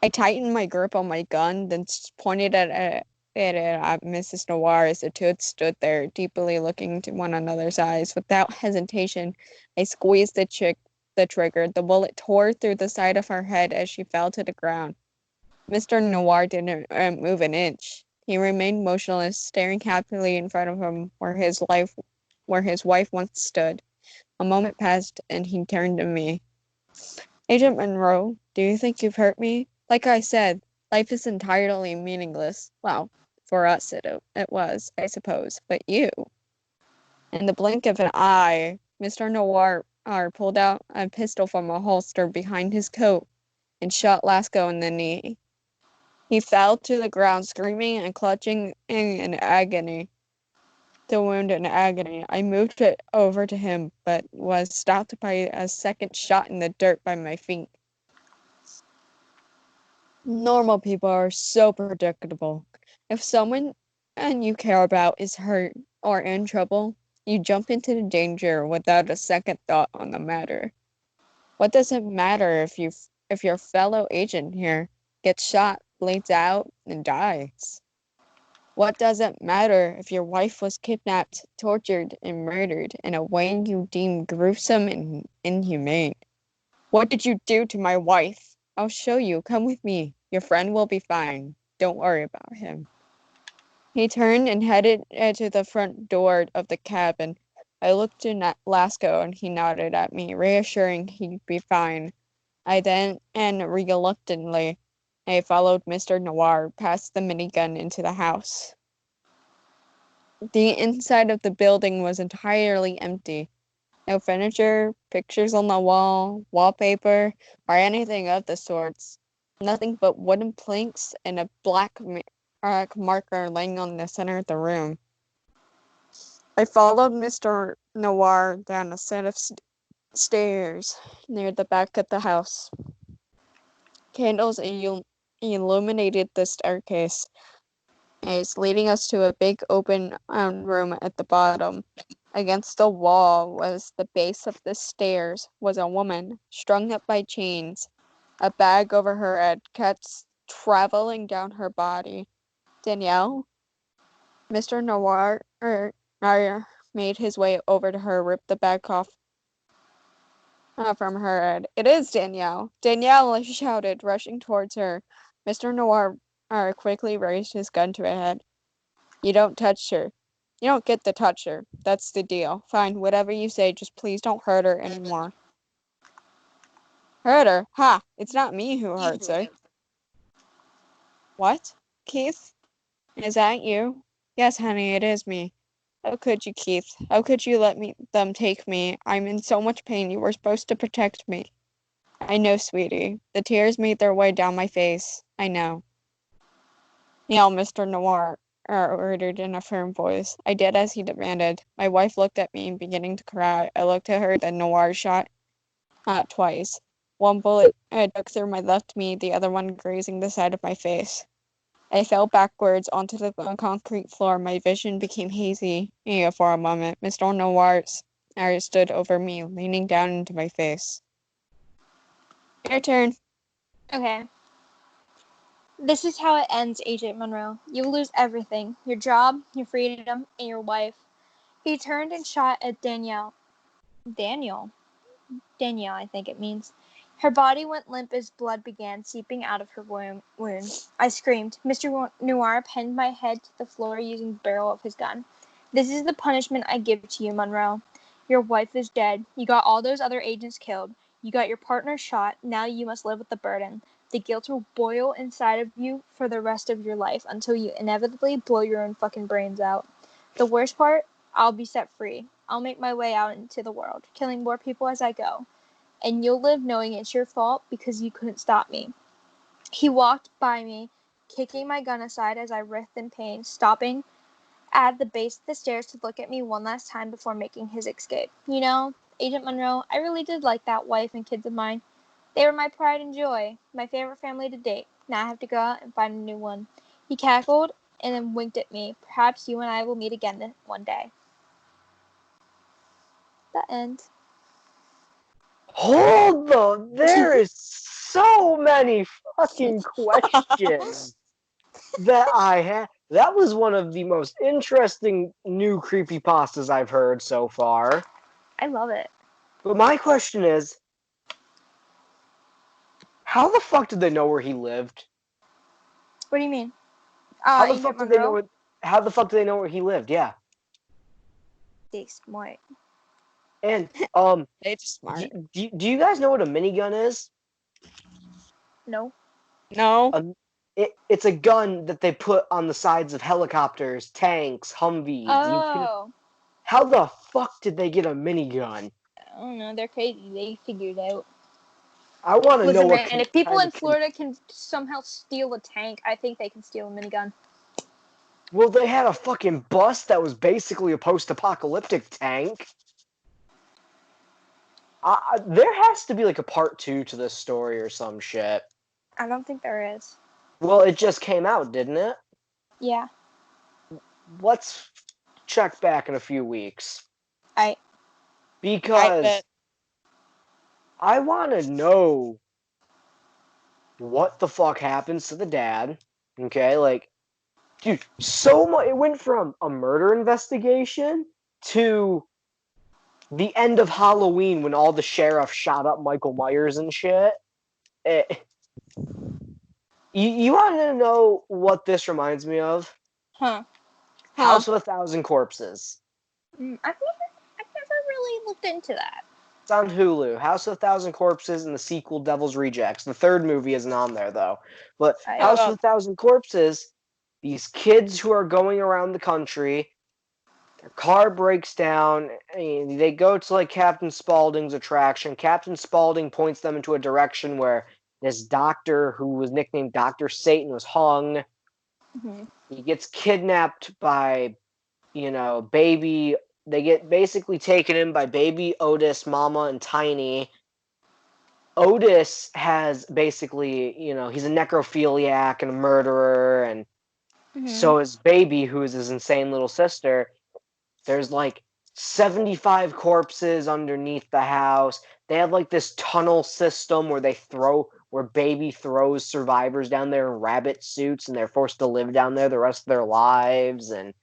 [SPEAKER 3] I tightened my grip on my gun, then pointed it at Mrs. Noir as the two stood there, deeply looking into one another's eyes. Without hesitation, I squeezed the trigger. The bullet tore through the side of her head as she fell to the ground. Mr. Noir didn't move an inch. He remained motionless, staring happily in front of him where his wife once stood. A moment passed, and he turned to me. Agent Monroe, do you think you've hurt me? Like I said, life is entirely meaningless. Well, for us it was, I suppose. But you? In the blink of an eye, Mr. Noir pulled out a pistol from a holster behind his coat and shot Lasco in the knee. He fell to the ground, screaming and clutching in agony. The wound in agony. I moved it over to him, but was stopped by a second shot in the dirt by my feet. Normal people are so predictable. If someone and you care about is hurt or in trouble, you jump into the danger without a second thought on the matter. What does it matter if your fellow agent here gets shot, bleeds out, and dies? What does it matter if your wife was kidnapped, tortured, and murdered in a way you deem gruesome and inhumane? What did you do to my wife? I'll show you. Come with me. Your friend will be fine. Don't worry about him. He turned and headed to the front door of the cabin. I looked at Lasco and he nodded at me, reassuring he'd be fine. I then, and reluctantly, I followed Mr. Noir past the minigun into the house. The inside of the building was entirely empty. No furniture, pictures on the wall, wallpaper, or anything of the sorts. Nothing but wooden planks and a black marker laying on the center of the room. I followed Mr. Noir down a set of stairs near the back of the house. Candles illuminated the staircase, leading us to a big open room at the bottom. Against the wall was the base of the stairs was a woman, strung up by chains, a bag over her head, cats traveling down her body. Danielle? Mr. Noir made his way over to her, ripped the bag off from her head. It is Danielle! Danielle! I shouted, rushing towards her. Mr. Noir quickly raised his gun to her head. You don't touch her. You don't get to touch her. That's the deal. Fine, whatever you say, just please don't hurt her anymore. Hurt her? Ha! It's not me who hurts her. What? Keith? Is that you? Yes, honey, it is me. How could you, Keith? How could you let them take me? I'm in so much pain. You were supposed to protect me. I know, sweetie. The tears made their way down my face. I know. Kneel, Mr. Noir ordered in a firm voice. I did as he demanded. My wife looked at me, beginning to cry. I looked at her, then Noir shot twice. One bullet dug through my left knee, the other one grazing the side of my face. I fell backwards onto the concrete floor. My vision became hazy for a moment. Mr. Noir stood over me, leaning down into my face. Your turn.
[SPEAKER 2] Okay. This is how it ends, Agent Monroe. You lose everything. Your job, your freedom, and your wife. He turned and shot at Danielle. Danielle, I think it means. Her body went limp as blood began seeping out of her wound. I screamed. Mr. Noir pinned my head to the floor using the barrel of his gun. This is the punishment I give to you, Monroe. Your wife is dead. You got all those other agents killed. You got your partner shot. Now you must live with the burden. The guilt will boil inside of you for the rest of your life until you inevitably blow your own fucking brains out. The worst part? I'll be set free. I'll make my way out into the world, killing more people as I go. And you'll live knowing it's your fault because you couldn't stop me. He walked by me, kicking my gun aside as I writhed in pain, stopping at the base of the stairs to look at me one last time before making his escape. You know, Agent Monroe, I really did like that wife and kids of mine. They were my pride and joy, my favorite family to date. Now I have to go out and find a new one. He cackled and then winked at me. Perhaps you and I will meet again one day. The end.
[SPEAKER 1] Hold on, there is so many fucking questions that I had. That was one of the most interesting new creepypastas I've heard so far.
[SPEAKER 2] I love it.
[SPEAKER 1] But my question is, how the fuck did they know where he lived?
[SPEAKER 2] What do you mean?
[SPEAKER 1] How the
[SPEAKER 2] Agent
[SPEAKER 1] fuck did they know
[SPEAKER 2] Monroe?
[SPEAKER 1] where? How the fuck did they know where he lived? Yeah.
[SPEAKER 2] They smart.
[SPEAKER 1] And
[SPEAKER 3] They just smart.
[SPEAKER 1] do you guys know what a minigun is?
[SPEAKER 2] No.
[SPEAKER 3] No.
[SPEAKER 1] It's a gun that they put on the sides of helicopters, tanks, Humvees.
[SPEAKER 2] Oh.
[SPEAKER 1] How the fuck did they get a minigun?
[SPEAKER 2] I don't know. They're crazy. They figured it out.
[SPEAKER 1] I want to know
[SPEAKER 2] Listen,
[SPEAKER 1] what
[SPEAKER 2] man, if people
[SPEAKER 1] kind
[SPEAKER 2] in
[SPEAKER 1] of
[SPEAKER 2] Florida can somehow steal a tank, I think they can steal a minigun.
[SPEAKER 1] Well, they had a fucking bus that was basically a post-apocalyptic tank. There has to be like a part 2 to this story or some shit.
[SPEAKER 2] I don't think there is.
[SPEAKER 1] Well, it just came out, didn't it?
[SPEAKER 2] Yeah.
[SPEAKER 1] Let's check back in a few weeks.
[SPEAKER 2] I
[SPEAKER 1] Because
[SPEAKER 3] bet.
[SPEAKER 1] I want to know what the fuck happens to the dad. Okay, like, dude, so much. It went from a murder investigation to the end of Halloween when all the sheriffs shot up Michael Myers and shit. You want to know what this reminds me of?
[SPEAKER 2] Huh.
[SPEAKER 1] House of a Thousand Corpses.
[SPEAKER 2] I've never really looked into that.
[SPEAKER 1] It's on Hulu. House of a Thousand Corpses and the sequel Devil's Rejects. The third movie isn't on there though. But House of a Thousand Corpses, these kids who are going around the country, their car breaks down, and they go to like Captain Spaulding's attraction. Captain Spaulding points them into a direction where this doctor who was nicknamed Dr. Satan was hung.
[SPEAKER 2] Mm-hmm.
[SPEAKER 1] He gets kidnapped by, baby. They get basically taken in by baby Otis, Mama, and Tiny. Otis has basically, he's a necrophiliac and a murderer, and so is baby, who is his insane little sister. There's like 75 corpses underneath the house. They have like this tunnel system where baby throws survivors down there in rabbit suits, and they're forced to live down there the rest of their lives. And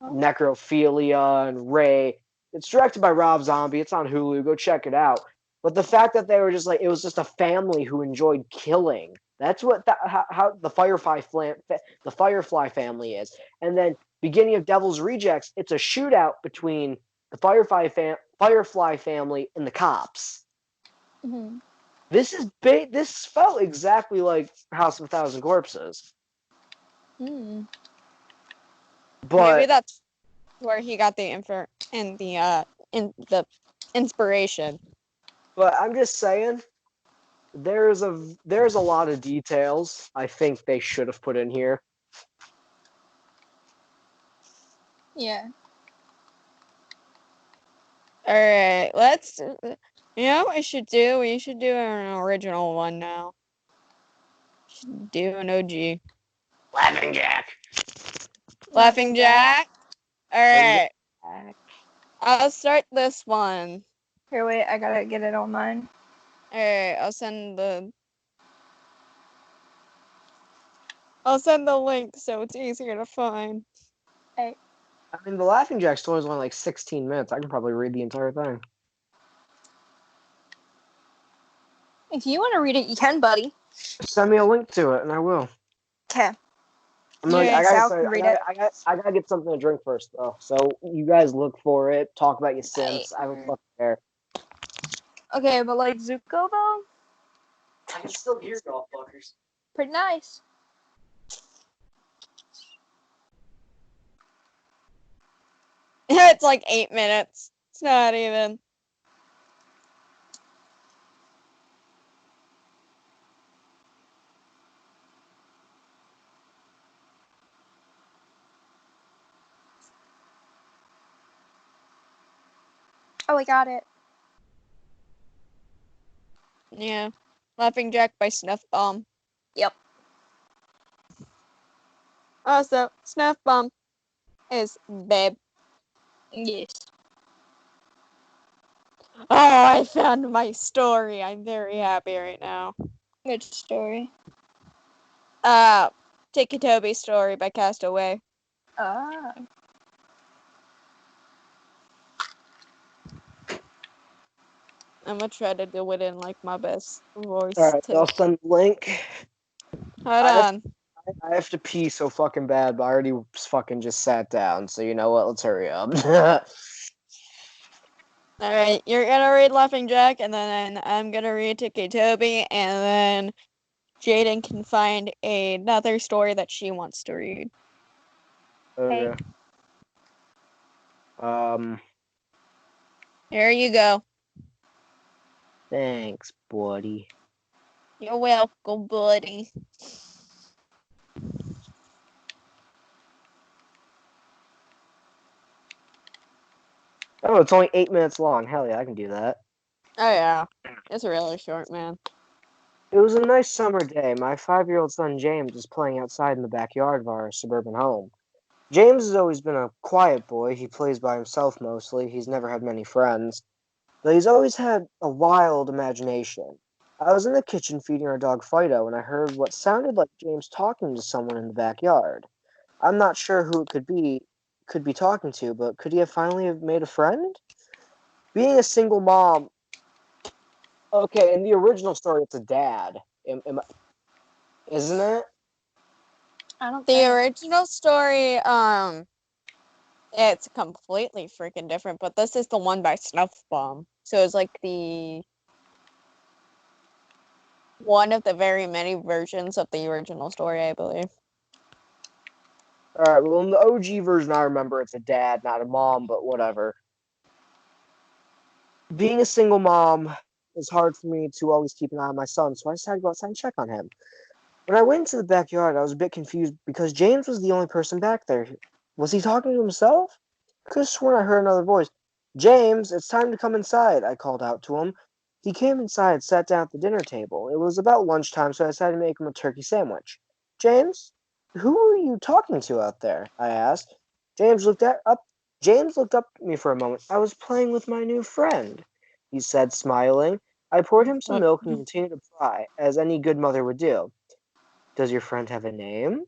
[SPEAKER 1] necrophilia and Ray. It's directed by Rob Zombie. It's on Hulu. Go check it out. But the fact that they were just like, it was just a family who enjoyed killing. That's what how the Firefly family is. And then beginning of Devil's Rejects, it's a shootout between the Firefly family and the cops.
[SPEAKER 2] Mm-hmm.
[SPEAKER 1] This felt exactly like House of a Thousand Corpses.
[SPEAKER 2] Mm.
[SPEAKER 1] But
[SPEAKER 3] maybe that's where he got the inspiration.
[SPEAKER 1] But I'm just saying, there's a lot of details I think they should have put in here.
[SPEAKER 2] Yeah.
[SPEAKER 3] All right, let's. What we should do? We should do an original one now. Should do an OG.
[SPEAKER 1] Laughing Jack.
[SPEAKER 3] Laughing Jack. All right. I'll start this one.
[SPEAKER 2] Here, wait. I gotta get it on mine.
[SPEAKER 3] All right. I'll send the link so it's easier to find.
[SPEAKER 2] Hey.
[SPEAKER 1] I mean, the Laughing Jack story is only like 16 minutes. I can probably read the entire thing.
[SPEAKER 2] If you want to read it, you can, buddy.
[SPEAKER 1] Send me a link to it, and I will.
[SPEAKER 2] Okay. Yeah, Sal can read it.
[SPEAKER 1] I gotta get something to drink first, though. So you guys look for it. Talk about your simps. I don't fucking care.
[SPEAKER 2] Okay, but like Zuko though,
[SPEAKER 1] I can still hear y'all fuckers.
[SPEAKER 2] pretty nice.
[SPEAKER 3] It's like 8 minutes. It's not even.
[SPEAKER 2] Oh, I got it.
[SPEAKER 3] Yeah. Laughing Jack by Snuff Bomb.
[SPEAKER 2] Yep.
[SPEAKER 3] Also, Snuff Bomb is babe.
[SPEAKER 2] Yes.
[SPEAKER 3] Oh, I found my story. I'm very happy right now.
[SPEAKER 2] Good story.
[SPEAKER 3] Take Toby's story by Castaway.
[SPEAKER 2] Ah.
[SPEAKER 3] I'm gonna try to do it in like my best voice.
[SPEAKER 1] Alright,
[SPEAKER 3] too.
[SPEAKER 1] I'll send the link.
[SPEAKER 3] Hold on.
[SPEAKER 1] I have to pee so fucking bad, but I already fucking just sat down, so you know what? Let's hurry up.
[SPEAKER 3] Alright, you're gonna read Laughing Jack, and then I'm gonna read Tiki Toby, and then Jaden can find another story that she wants to read.
[SPEAKER 1] Okay.
[SPEAKER 3] Here you go.
[SPEAKER 1] Thanks, buddy.
[SPEAKER 3] You're welcome, buddy.
[SPEAKER 1] Oh, it's only 8 minutes long. Hell yeah, I can do that.
[SPEAKER 3] Oh yeah, it's really short, man.
[SPEAKER 1] It was a nice summer day. My 5-year-old son James was playing outside in the backyard of our suburban home. James has always been a quiet boy. He plays by himself mostly. He's never had many friends. But he's always had a wild imagination. I was in the kitchen feeding our dog Fido when I heard what sounded like James talking to someone in the backyard. I'm not sure who it could be talking to, but could he have finally have made a friend? Being a single mom. Okay, in the original story, it's a dad. Isn't it?
[SPEAKER 2] I don't
[SPEAKER 3] The
[SPEAKER 2] think.
[SPEAKER 3] original story, it's completely freaking different, but this is the one by Snuff Bomb. So it's like the one of the very many versions of the original story, I believe.
[SPEAKER 1] Alright, well, in the OG version, I remember it's a dad, not a mom, but whatever. Being a single mom is hard for me to always keep an eye on my son, so I decided to go outside and check on him. When I went into the backyard, I was a bit confused because James was the only person back there. Was he talking to himself? I could have sworn I heard another voice. James, it's time to come inside, I called out to him. He came inside and sat down at the dinner table. It was about lunchtime, so I decided to make him a turkey sandwich. James, who are you talking to out there? I asked. James looked up at me for a moment. I was playing with my new friend, he said, smiling. I poured him some milk and continued to pry, as any good mother would do. Does your friend have a name?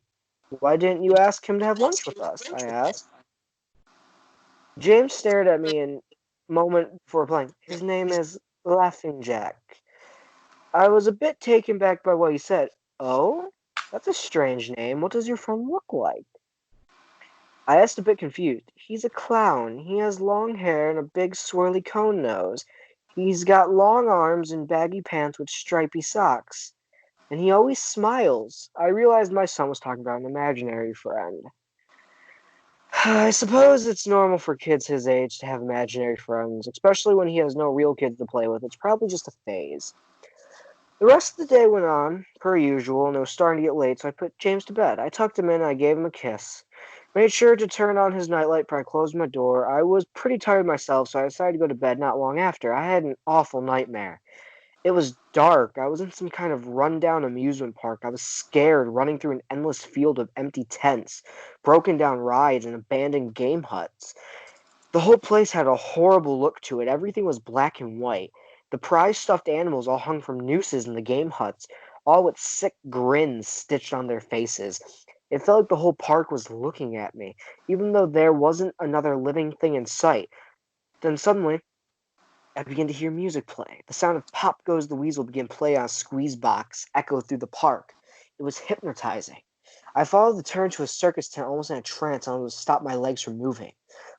[SPEAKER 1] Why didn't you ask him to have lunch with us? I asked. James stared at me a moment before replying. His name is Laughing Jack. I was a bit taken back by what he said. Oh? That's a strange name. What does your friend look like? I asked, a bit confused. He's a clown. He has long hair and a big swirly cone nose. He's got long arms and baggy pants with stripy socks. And he always smiles. I realized my son was talking about an imaginary friend. I suppose it's normal for kids his age to have imaginary friends, especially when he has no real kids to play with. It's probably just a phase. The rest of the day went on, per usual, and it was starting to get late, so I put James to bed. I tucked him in and I gave him a kiss. Made sure to turn on his nightlight before I closed my door. I was pretty tired myself, so I decided to go to bed not long after. I had an awful nightmare. It was dark. I was in some kind of rundown amusement park. I was scared, running through an endless field of empty tents, broken down rides, and abandoned game huts. The whole place had a horrible look to it. Everything was black and white. The prize stuffed animals all hung from nooses in the game huts, all with sick grins stitched on their faces. It felt like the whole park was looking at me, even though there wasn't another living thing in sight. Then suddenly, I began to hear music play. The sound of Pop Goes the Weasel began to play on a squeeze box, echoed through the park. It was hypnotizing. I followed the turn to a circus tent almost in a trance unable to stop my legs from moving.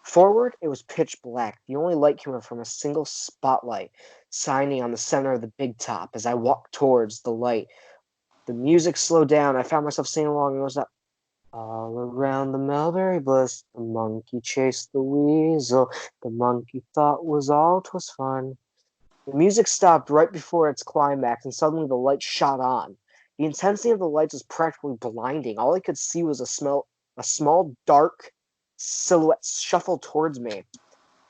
[SPEAKER 1] Forward, it was pitch black. The only light came from a single spotlight, shining on the center of the big top. As I walked towards the light, the music slowed down. I found myself singing along and it was that all around the mulberry bush, the monkey chased the weasel. The monkey thought was all 'twas fun. The music stopped right before its climax, and suddenly the light shot on. The intensity of the lights was practically blinding. All I could see was a small, dark silhouette shuffle towards me.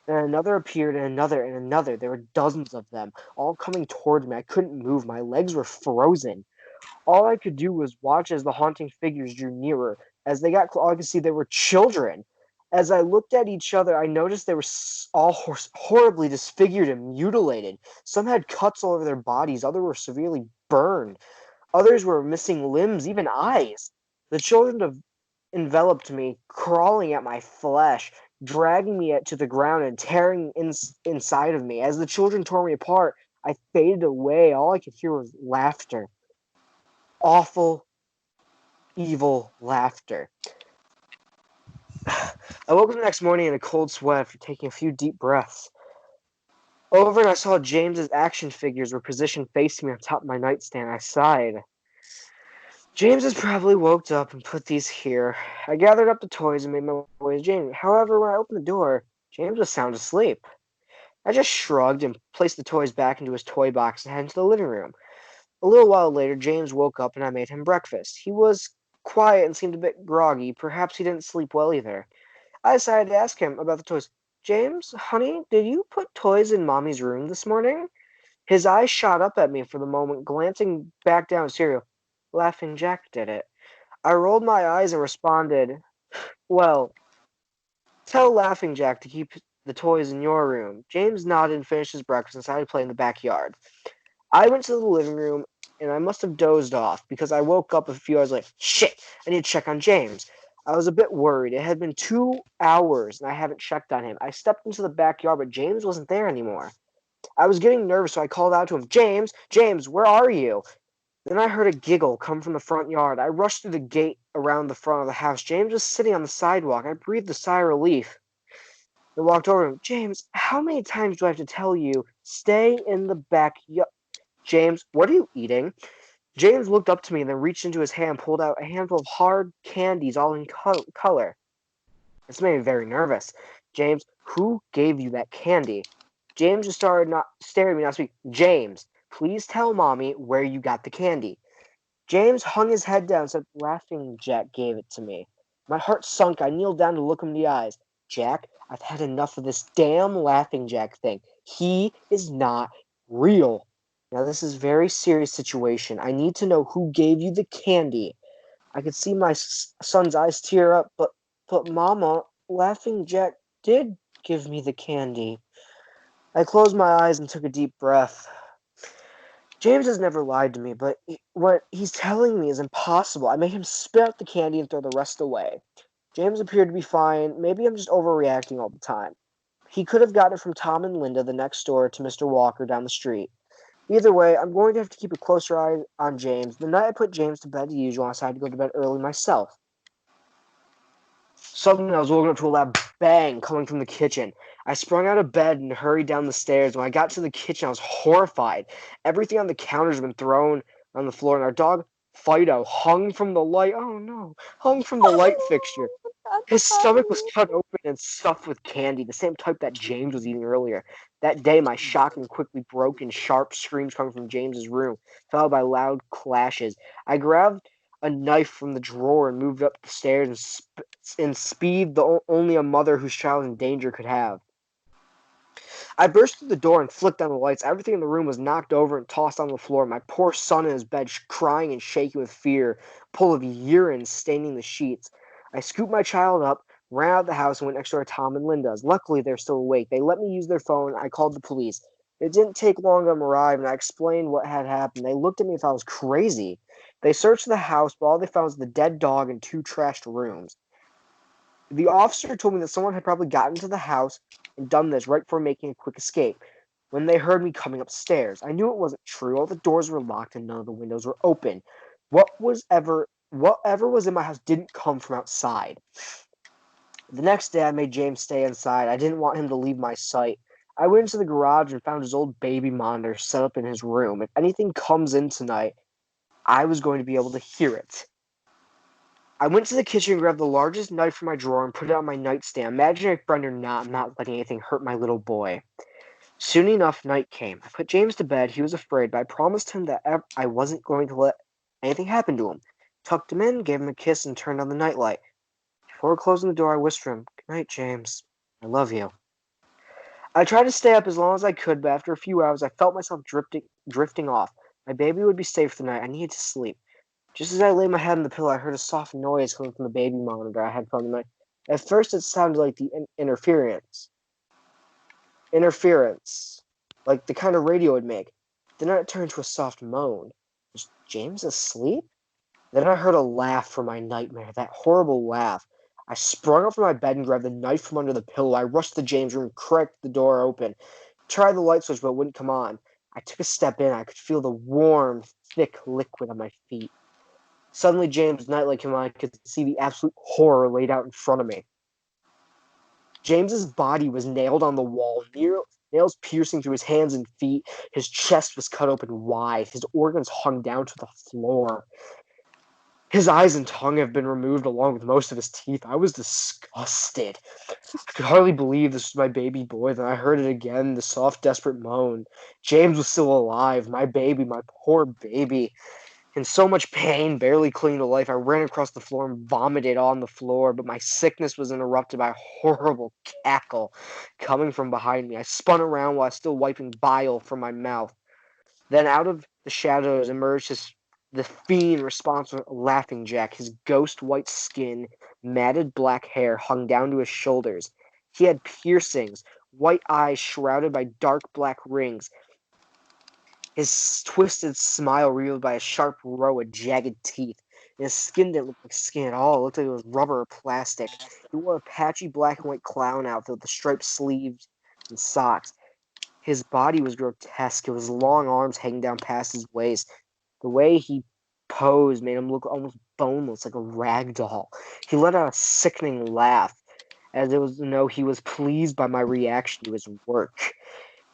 [SPEAKER 1] Then another appeared, and another, and another. There were dozens of them, all coming towards me. I couldn't move. My legs were frozen. All I could do was watch as the haunting figures drew nearer. As they got close, all I could see they were children. As I looked at each other, I noticed they were all horribly disfigured and mutilated. Some had cuts all over their bodies, others were severely burned. Others were missing limbs, even eyes. The children enveloped me, crawling at my flesh, dragging me to the ground and tearing inside of me. As the children tore me apart, I faded away. All I could hear was laughter. Awful, evil laughter. I woke up the next morning in a cold sweat after taking a few deep breaths. Over and I saw James's action figures were positioned facing me on top of my nightstand. I sighed. James has probably woke up and put these here. I gathered up the toys and made my way to James. However, when I opened the door, James was sound asleep. I just shrugged and placed the toys back into his toy box and headed into the living room. A little while later, James woke up and I made him breakfast. He was quiet and seemed a bit groggy. Perhaps he didn't sleep well either. I decided to ask him about the toys. James, honey, did you put toys in Mommy's room this morning? His eyes shot up at me for the moment, glancing back down at cereal. Laughing Jack did it. I rolled my eyes and responded, well, tell Laughing Jack to keep the toys in your room. James nodded and finished his breakfast and decided to play in the backyard. I went to the living room and I must have dozed off because I woke up a few hours later. Shit, I need to check on James. I was a bit worried. It had been 2 hours and I haven't checked on him. I stepped into the backyard, but James wasn't there anymore. I was getting nervous, so I called out to him, James, James, where are you? Then I heard a giggle come from the front yard. I rushed through the gate around the front of the house. James was sitting on the sidewalk. I breathed a sigh of relief. I walked over to him. James, how many times do I have to tell you, stay in the backyard? James, what are you eating? James looked up to me and then reached into his hand and pulled out a handful of hard candies, all in color. This made me very nervous. James, who gave you that candy? James just started not staring at me, not speaking. James, please tell Mommy where you got the candy. James hung his head down and said, Laughing Jack gave it to me. My heart sunk. I kneeled down to look him in the eyes. Jack, I've had enough of this damn Laughing Jack thing. He is not real. Now, this is a very serious situation. I need to know who gave you the candy. I could see my son's eyes tear up, but Mama, Laughing Jack did give me the candy. I closed my eyes and took a deep breath. James has never lied to me, but what he's telling me is impossible. I made him spit out the candy and throw the rest away. James appeared to be fine. Maybe I'm just overreacting all the time. He could have gotten it from Tom and Linda, the next door to Mr. Walker down the street. Either way, I'm going to have to keep a closer eye on James. The night I put James to bed as usual, I decided to go to bed early myself. Suddenly, I was woken up to a loud bang coming from the kitchen. I sprung out of bed and hurried down the stairs. When I got to the kitchen, I was horrified. Everything on the counters had been thrown on the floor, and our dog, Fido, hung from the light. Oh no, hung from the light fixture. His stomach was cut open and stuffed with candy, the same type that James was eating earlier. That day, my shocking quickly broke in sharp screams coming from James's room, followed by loud clashes. I grabbed a knife from the drawer and moved up the stairs in speed only a mother whose child in danger could have. I burst through the door and flicked on the lights. Everything in the room was knocked over and tossed on the floor. My poor son in his bed, crying and shaking with fear, full of urine staining the sheets. I scooped my child up, ran out of the house, and went next door to Tom and Linda's. Luckily, they're still awake. They let me use their phone. I called the police. It didn't take long to arrive, and I explained what had happened. They looked at me if I was crazy. They searched the house, but all they found was the dead dog and 2 trashed rooms. The officer told me that someone had probably gotten into the house and done this right before making a quick escape. When they heard me coming upstairs, I knew it wasn't true. All the doors were locked and none of the windows were open. What was ever whatever was in my house didn't come from outside. The next day, I made James stay inside. I didn't want him to leave my sight. I went into the garage and found his old baby monitor set up in his room. If anything comes in tonight, I was going to be able to hear it. I went to the kitchen and grabbed the largest knife from my drawer and put it on my nightstand. Imaginary friend or not, I'm not letting anything hurt my little boy. Soon enough, night came. I put James to bed. He was afraid, but I promised him that I wasn't going to let anything happen to him. Tucked him in, gave him a kiss, and turned on the nightlight. Before closing the door, I whispered to him, "Good night, James. I love you." I tried to stay up as long as I could, but after a few hours, I felt myself drifting off. My baby would be safe tonight. I needed to sleep. Just as I laid my head on the pillow, I heard a soft noise coming from the baby monitor I had from the night. At first, it sounded like the interference, like the kind of radio would make. Then it turned to a soft moan. Was James asleep? Then I heard a laugh from my nightmare, that horrible laugh. I sprung up from my bed and grabbed the knife from under the pillow. I rushed to James' room, cracked the door open, tried the light switch, but it wouldn't come on. I took a step in. I could feel the warm, thick liquid on my feet. Suddenly, James' nightlight came on. I could see the absolute horror laid out in front of me. James's body was nailed on the wall, nails piercing through his hands and feet. His chest was cut open wide. His organs hung down to the floor. His eyes and tongue have been removed along with most of his teeth. I was disgusted. I could hardly believe this was my baby boy. Then I heard it again, the soft, desperate moan. James was still alive. My baby, my poor baby. In so much pain, barely clinging to life, I ran across the floor and vomited on the floor, but my sickness was interrupted by a horrible cackle coming from behind me. I spun around while still wiping bile from my mouth. Then out of the shadows emerged the fiend responsible for Laughing Jack. His ghost white skin, matted black hair hung down to his shoulders. He had piercings, white eyes shrouded by dark black rings. His twisted smile revealed by a sharp row of jagged teeth. And his skin didn't look like skin at all. It looked like it was rubber or plastic. He wore a patchy black and white clown outfit with the striped sleeves and socks. His body was grotesque. It was long arms hanging down past his waist. The way he posed made him look almost boneless, like a rag doll. He let out a sickening laugh, as it was to know he was pleased by my reaction to his work.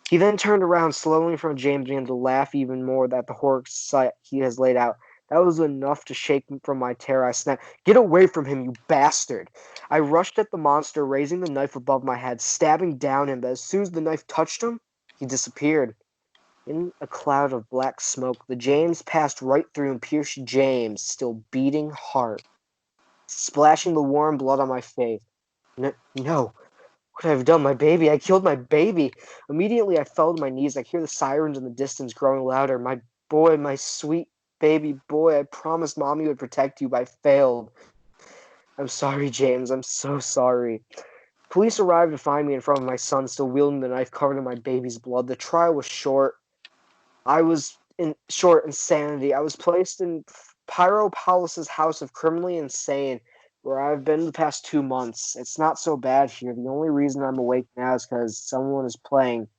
[SPEAKER 1] He then turned around slowly in front of James and began to laugh even more at the horror sight he has laid out. That was enough to shake me from my terror. I snapped, "Get away from him, you bastard!" I rushed at the monster, raising the knife above my head, stabbing down him, but as soon as the knife touched him, he disappeared. In a cloud of black smoke, the James passed right through and pierced James' still beating heart, splashing the warm blood on my face. No. What have I done? My baby. I killed my baby. Immediately, I fell to my knees. I hear the sirens in the distance growing louder. My boy, my sweet baby boy. I promised Mommy would protect you, but I failed. I'm sorry, James. I'm so sorry. Police arrived to find me in front of my son, still wielding the knife covered in my baby's blood. The trial was short. I was in short insanity. I was placed in Pyropoulos' house of criminally insane, where I've been the past 2 months. It's not so bad here. The only reason I'm awake now is because someone is playing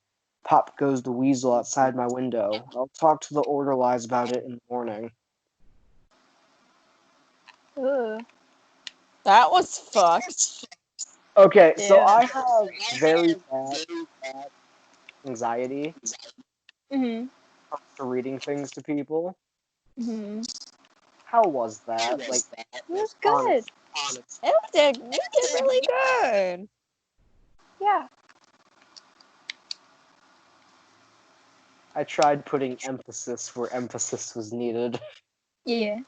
[SPEAKER 1] Pop Goes the Weasel outside my window. I'll talk to the orderlies about it in the morning.
[SPEAKER 2] Ugh.
[SPEAKER 3] That was fucked.
[SPEAKER 1] Okay, so
[SPEAKER 2] Yeah.
[SPEAKER 1] I have very bad anxiety
[SPEAKER 2] Mhm.
[SPEAKER 1] for reading things to people.
[SPEAKER 2] Mhm.
[SPEAKER 1] How was that? Like,
[SPEAKER 2] It was good.
[SPEAKER 1] honest, honest.
[SPEAKER 3] You did really good.
[SPEAKER 2] Yeah.
[SPEAKER 1] I tried putting emphasis where emphasis was needed.
[SPEAKER 2] Yeah.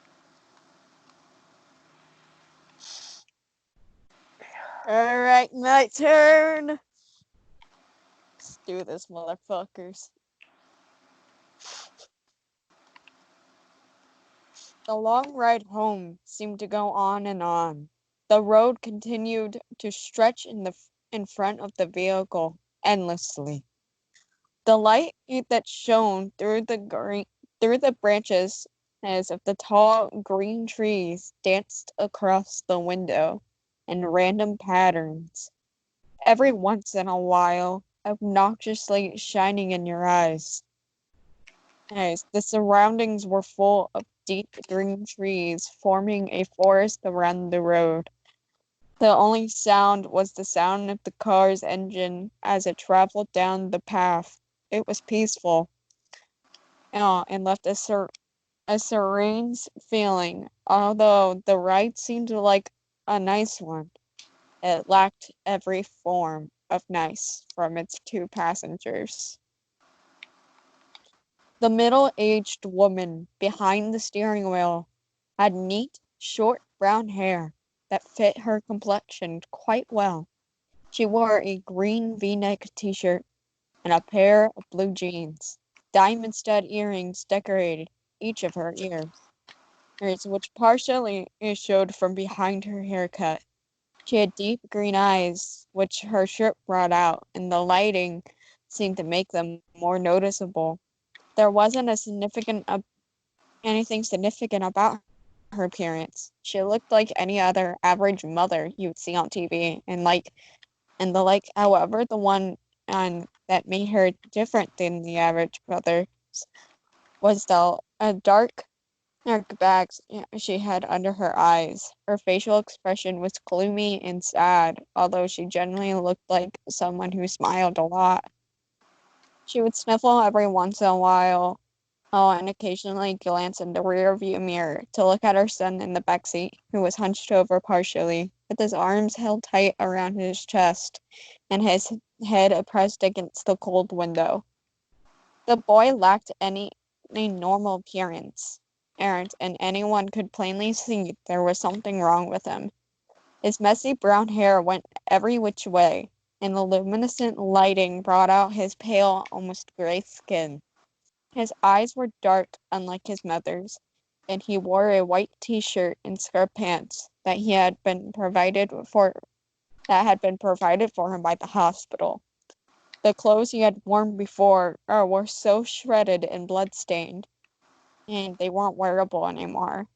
[SPEAKER 3] Alright, my turn. Let's do this, motherfuckers. The long ride home seemed to go on and on. The road continued to stretch in front of the vehicle endlessly. The light that shone through the branches as of the tall green trees danced across the window in random patterns, every once in a while obnoxiously shining in your eyes. The surroundings were full of deep green trees, forming a forest around the road. The only sound was the sound of the car's engine as it traveled down the path. It was peaceful, and left a serene feeling, although the ride seemed like a nice one. It lacked every form of nice from its two passengers. The middle-aged woman behind the steering wheel had neat, short brown hair that fit her complexion quite well. She wore a green V-neck t-shirt and a pair of blue jeans. Diamond stud earrings decorated each of her ears, which partially showed from behind her haircut. She had deep green eyes, which her shirt brought out, and the lighting seemed to make them more noticeable. There wasn't anything significant about her appearance. She looked like any other average mother you'd see on TV, however, the one that made her different than the average mother was the dark bags she had under her eyes. Her facial expression was gloomy and sad, although she generally looked like someone who smiled a lot. She would sniffle every once in a while, and occasionally glance in the rearview mirror to look at her son in the backseat, who was hunched over partially, with his arms held tight around his chest and his head pressed against the cold window. The boy lacked any normal appearance, and anyone could plainly see there was something wrong with him. His messy brown hair went every which way, and the luminescent lighting brought out his pale, almost gray skin. His eyes were dark, unlike his mother's, and he wore a white t-shirt and skirt pants that had been provided for him by the hospital. The clothes he had worn before were so shredded and blood-stained, and they weren't wearable anymore.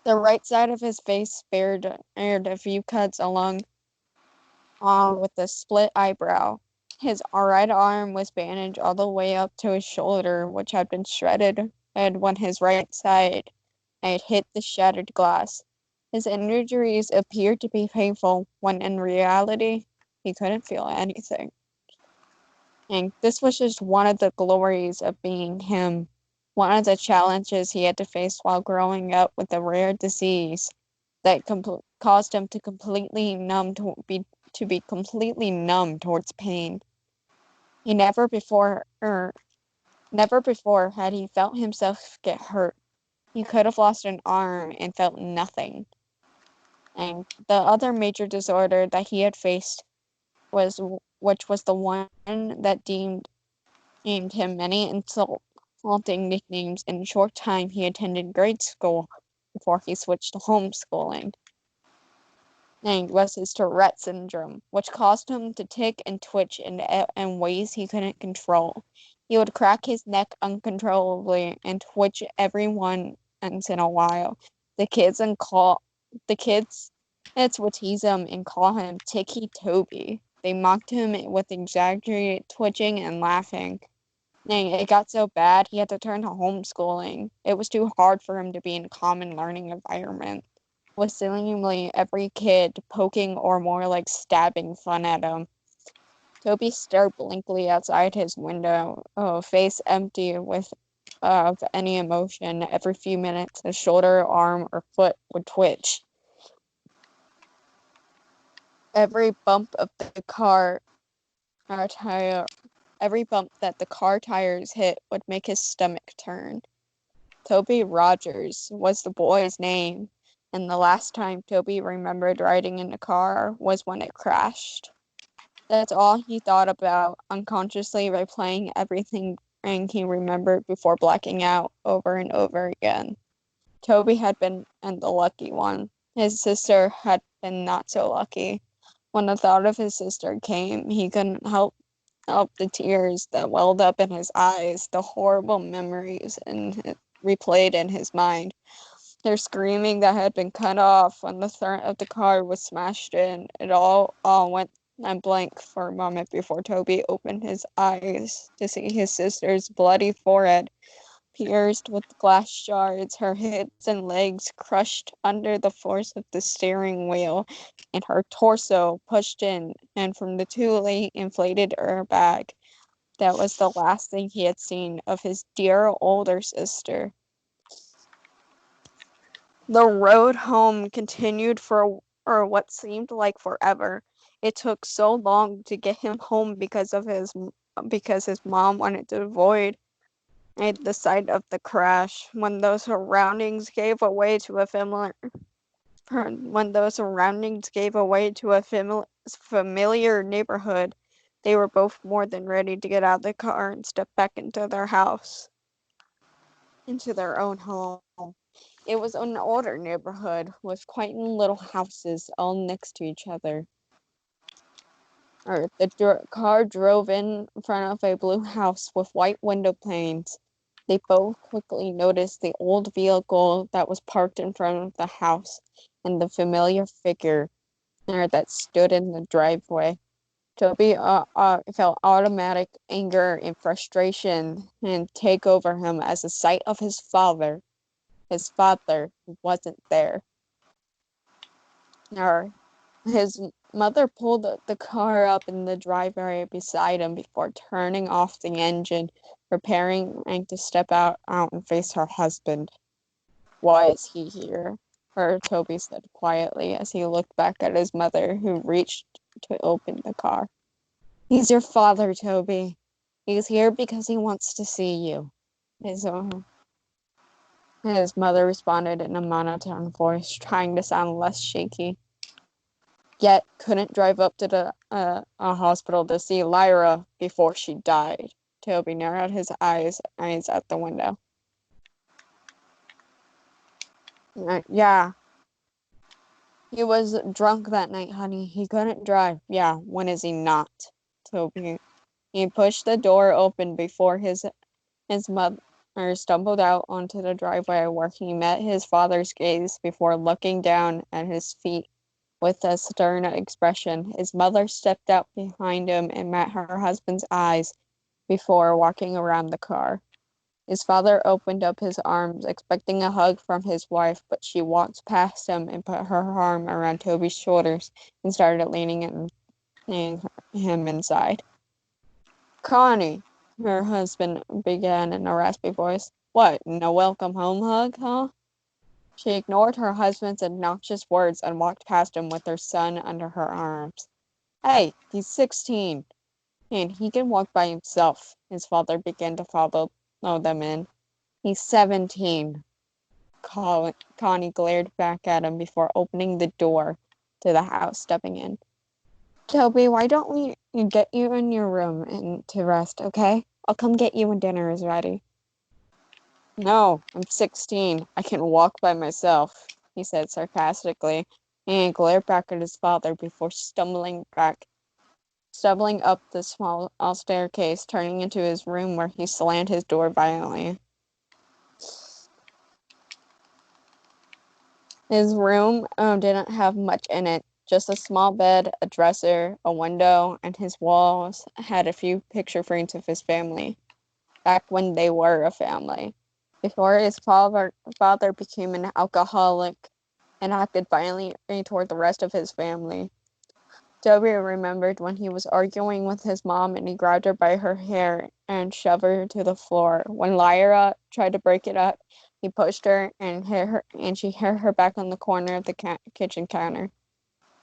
[SPEAKER 3] The right side of his face bared a few cuts along with a split eyebrow. His right arm was bandaged all the way up to his shoulder, which had been shredded when his right side had hit the shattered glass. His injuries appeared to be painful, when in reality, he couldn't feel anything. And this was just one of the glories of being him, one of the challenges he had to face while growing up with a rare disease that caused him to be completely numb towards pain. He never before had he felt himself get hurt. He could have lost an arm and felt nothing. And the other major disorder that he had faced which was the one that named him many insulting nicknames in a short time he attended grade school before he switched to homeschooling. And was his Tourette syndrome, which caused him to tick and twitch in ways he couldn't control. He would crack his neck uncontrollably and twitch every once in a while. The kids would tease him and call him Ticky Toby. They mocked him with exaggerated twitching and laughing. And it got so bad he had to turn to homeschooling. It was too hard for him to be in a common learning environment, with seemingly every kid poking or more like stabbing fun at him. Toby stared blankly outside his window, face empty of any emotion. Every few minutes, his shoulder, arm, or foot would twitch. Every bump that the car tires hit would make his stomach turn. Toby Rogers was the boy's name, and the last time Toby remembered riding in a car was when it crashed. That's all he thought about, unconsciously replaying everything he remembered before blacking out over and over again. Toby had been the lucky one. His sister had been not so lucky. When the thought of his sister came, he couldn't help the tears that welled up in his eyes, the horrible memories replayed in his mind. Their screaming that had been cut off when the front of the car was smashed in. It all went blank for a moment before Toby opened his eyes to see his sister's bloody forehead pierced with glass shards, her hips and legs crushed under the force of the steering wheel, and her torso pushed in, and from the too-late inflated airbag. That was the last thing he had seen of his dear older sister. The road home continued for what seemed like forever. It took so long to get him home because his mom wanted to avoid the sight of the crash. When those surroundings gave away to a familiar neighborhood, they were both more than ready to get out of the car and step back into their own home. It was an older neighborhood with quaint little houses all next to each other. The car drove in front of a blue house with white window panes. They both quickly noticed the old vehicle that was parked in front of the house and the familiar figure that stood in the driveway. Toby felt automatic anger and frustration and take over him as the sight of his father wasn't there. His mother pulled the car up in the driveway beside him before turning off the engine, preparing to step out and face her husband. "Why is he here?" Toby said quietly as he looked back at his mother, who reached to open the car. "He's your father, Toby. He's here because he wants to see you." His mother responded in a monotone voice, trying to sound less shaky. Yet couldn't drive up to a hospital to see Lyra before she died. Toby narrowed his eyes at the window. Yeah. He was drunk that night, honey. He couldn't drive. Yeah, when is he not? Toby. He pushed the door open before his mother stumbled out onto the driveway, where he met his father's gaze before looking down at his feet with a stern expression. His mother stepped out behind him and met her husband's eyes before walking around the car. His father opened up his arms, expecting a hug from his wife, but she walked past him and put her arm around Toby's shoulders and started leaning him inside. "Connie," her husband began in a raspy voice. "What, no welcome home hug, huh?" She ignored her husband's obnoxious words and walked past him with her son under her arms. "Hey, he's 16, and he can walk by himself." His father began to follow them in. "He's 17. Connie glared back at him before opening the door to the house, stepping in. "Toby, why don't we get you in your room and to rest, okay? I'll come get you when dinner is ready." "No, I'm 16. I can walk by myself," he said sarcastically, and glared back at his father before stumbling up the small staircase, turning into his room, where he slammed his door violently. His room didn't have much in it, just a small bed, a dresser, a window, and his walls had a few picture frames of his family, back when they were a family, before his father became an alcoholic and acted violently toward the rest of his family. Toby remembered when he was arguing with his mom and he grabbed her by her hair and shoved her to the floor. When Lyra tried to break it up, he pushed her and she hit her back on the corner of the kitchen counter.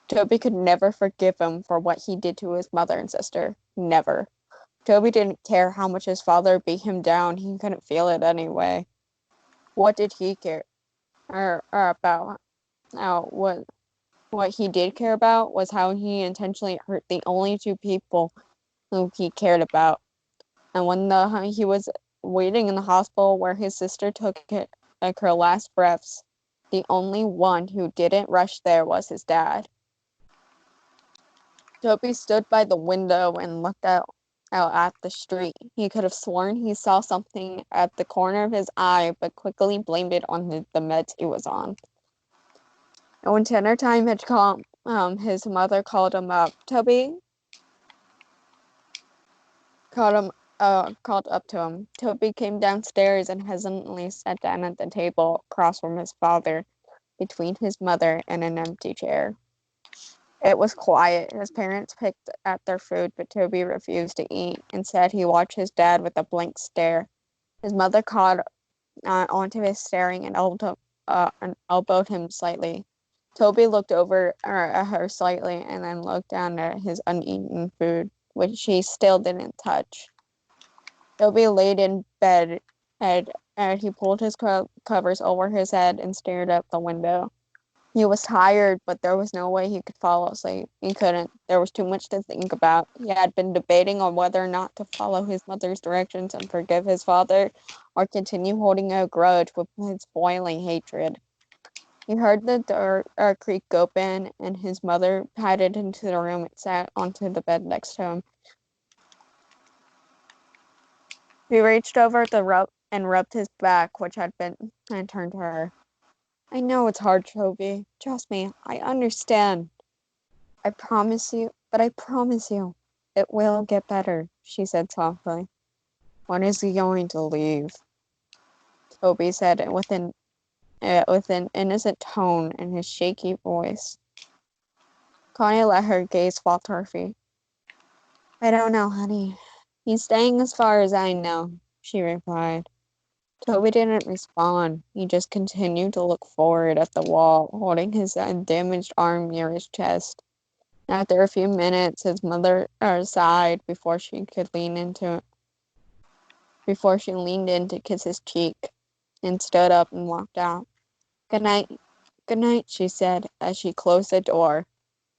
[SPEAKER 3] Toby could never forgive him for what he did to his mother and sister. Never. Toby didn't care how much his father beat him down. He couldn't feel it anyway. What did he care about? What he did care about was how he intentionally hurt the only two people who he cared about. And when he was waiting in the hospital where his sister took her last breaths, the only one who didn't rush there was his dad. Toby stood by the window and looked out at the street. He could have sworn he saw something at the corner of his eye, but quickly blamed it on the meds he was on. And when dinner time had come, his mother called him up. Toby called up to him. Toby came downstairs and hesitantly sat down at the table across from his father, between his mother and an empty chair. It was quiet. His parents picked at their food, but Toby refused to eat. Instead, he watched his dad with a blank stare. His mother caught onto his staring and elbowed him slightly. Toby looked over at her slightly and then looked down at his uneaten food, which he still didn't touch. Toby laid in bed and he pulled his covers over his head and stared out the window. He was tired, but there was no way he could fall asleep. He couldn't. There was too much to think about. He had been debating on whether or not to follow his mother's directions and forgive his father, or continue holding a grudge with his boiling hatred. He heard the door creak open, and his mother padded into the room and sat onto the bed next to him. He reached over and rubbed his back, which had been turned to her. I know it's hard, Toby. Trust me, I understand. I promise you, it will get better, she said softly. When is he going to leave? Toby said with an innocent tone in his shaky voice. Connie let her gaze fall to her feet. I don't know, honey. He's staying as far as I know, she replied. Toby didn't respond. He just continued to look forward at the wall, holding his damaged arm near his chest. After a few minutes, his mother sighed before she leaned in to kiss his cheek, and stood up and walked out. Good night, she said as she closed the door.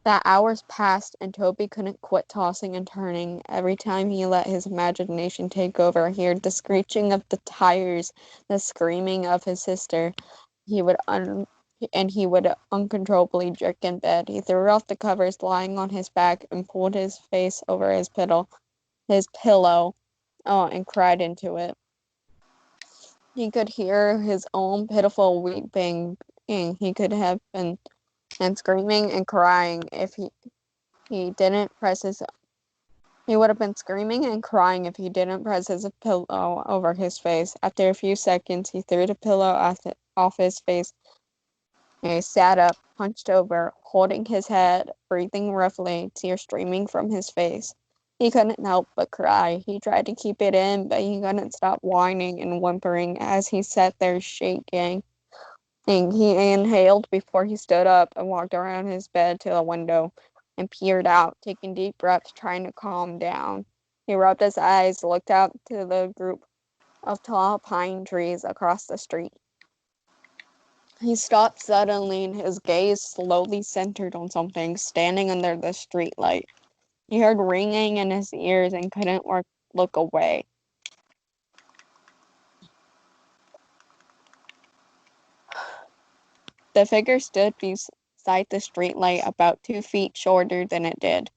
[SPEAKER 3] The hours passed, and Toby couldn't quit tossing and turning. Every time he let his imagination take over, he heard the screeching of the tires, the screaming of his sister. He would uncontrollably jerk in bed. He threw off the covers lying on his back and pulled his face over his pillow, and cried into it. He could hear his own pitiful weeping. He could have been screaming and crying if he didn't press his. He would have been screaming and crying if he didn't press his pillow over his face. After a few seconds, he threw the pillow off his face. He sat up, hunched over, holding his head, breathing roughly, tears streaming from his face. He couldn't help but cry. He tried to keep it in, but he couldn't stop whining and whimpering as he sat there shaking. And he inhaled before he stood up and walked around his bed to the window and peered out, taking deep breaths, trying to calm down. He rubbed his eyes, looked out to the group of tall pine trees across the street. He stopped suddenly, and his gaze slowly centered on something standing under the streetlight. He heard ringing in his ears and couldn't look away. The figure stood beside the streetlight, about 2 feet shorter than it did.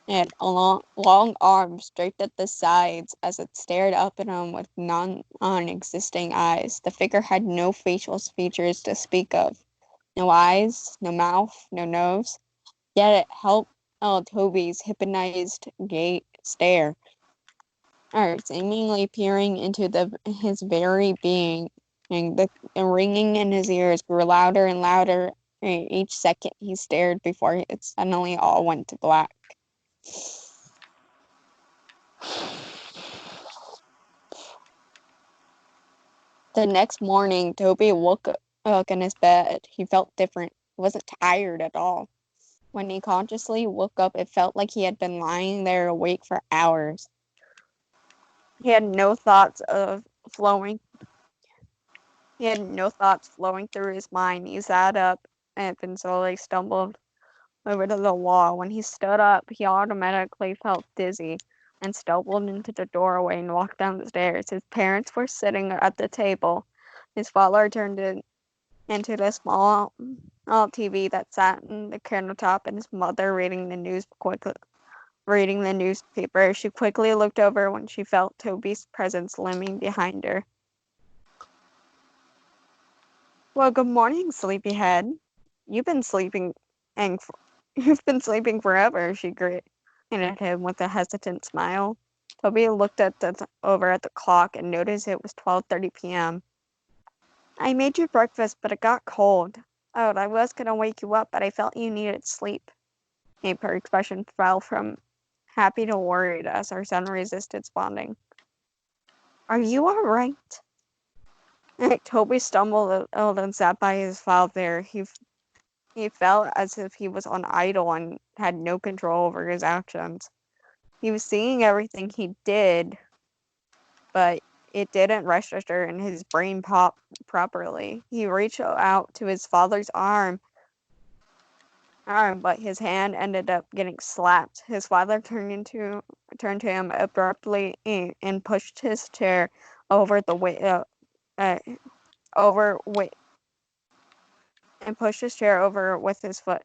[SPEAKER 3] It had long arms draped at the sides as it stared up at him with non-existing eyes. The figure had no facial features to speak of. No eyes, no mouth, no nose. Yet it held Toby's hypnotized stare, seemingly peering into his very being. And the ringing in his ears grew louder and louder each second he stared before it suddenly all went to black. The next morning, Toby woke up in his bed. He felt different. He wasn't tired at all. When he consciously woke up, it felt like he had been lying there awake for hours. He had no thoughts flowing through his mind. He sat up and then slowly stumbled over to the wall. When he stood up, he automatically felt dizzy and stumbled into the doorway and walked down the stairs. His parents were sitting at the table. His father turned into the small TV that sat in the countertop, and his mother reading the newspaper. She quickly looked over when she felt Toby's presence looming behind her. Well, good morning, sleepyhead. You've been sleeping forever, she greeted him with a hesitant smile. Toby looked over at the clock and noticed it was 12:30 p.m. I made you breakfast, but it got cold. Oh, I was gonna wake you up, but I felt you needed sleep. Her expression fell from happy to worried as her son resisted responding. Are you all right? Toby stumbled and sat by his father. He felt as if he was on idle and had no control over his actions. He was seeing everything he did, but it didn't register in his brain properly. He reached out to his father's arm, but his hand ended up getting slapped. His father turned to him abruptly and pushed his chair over the way over wi- and pushed his chair over with his foot.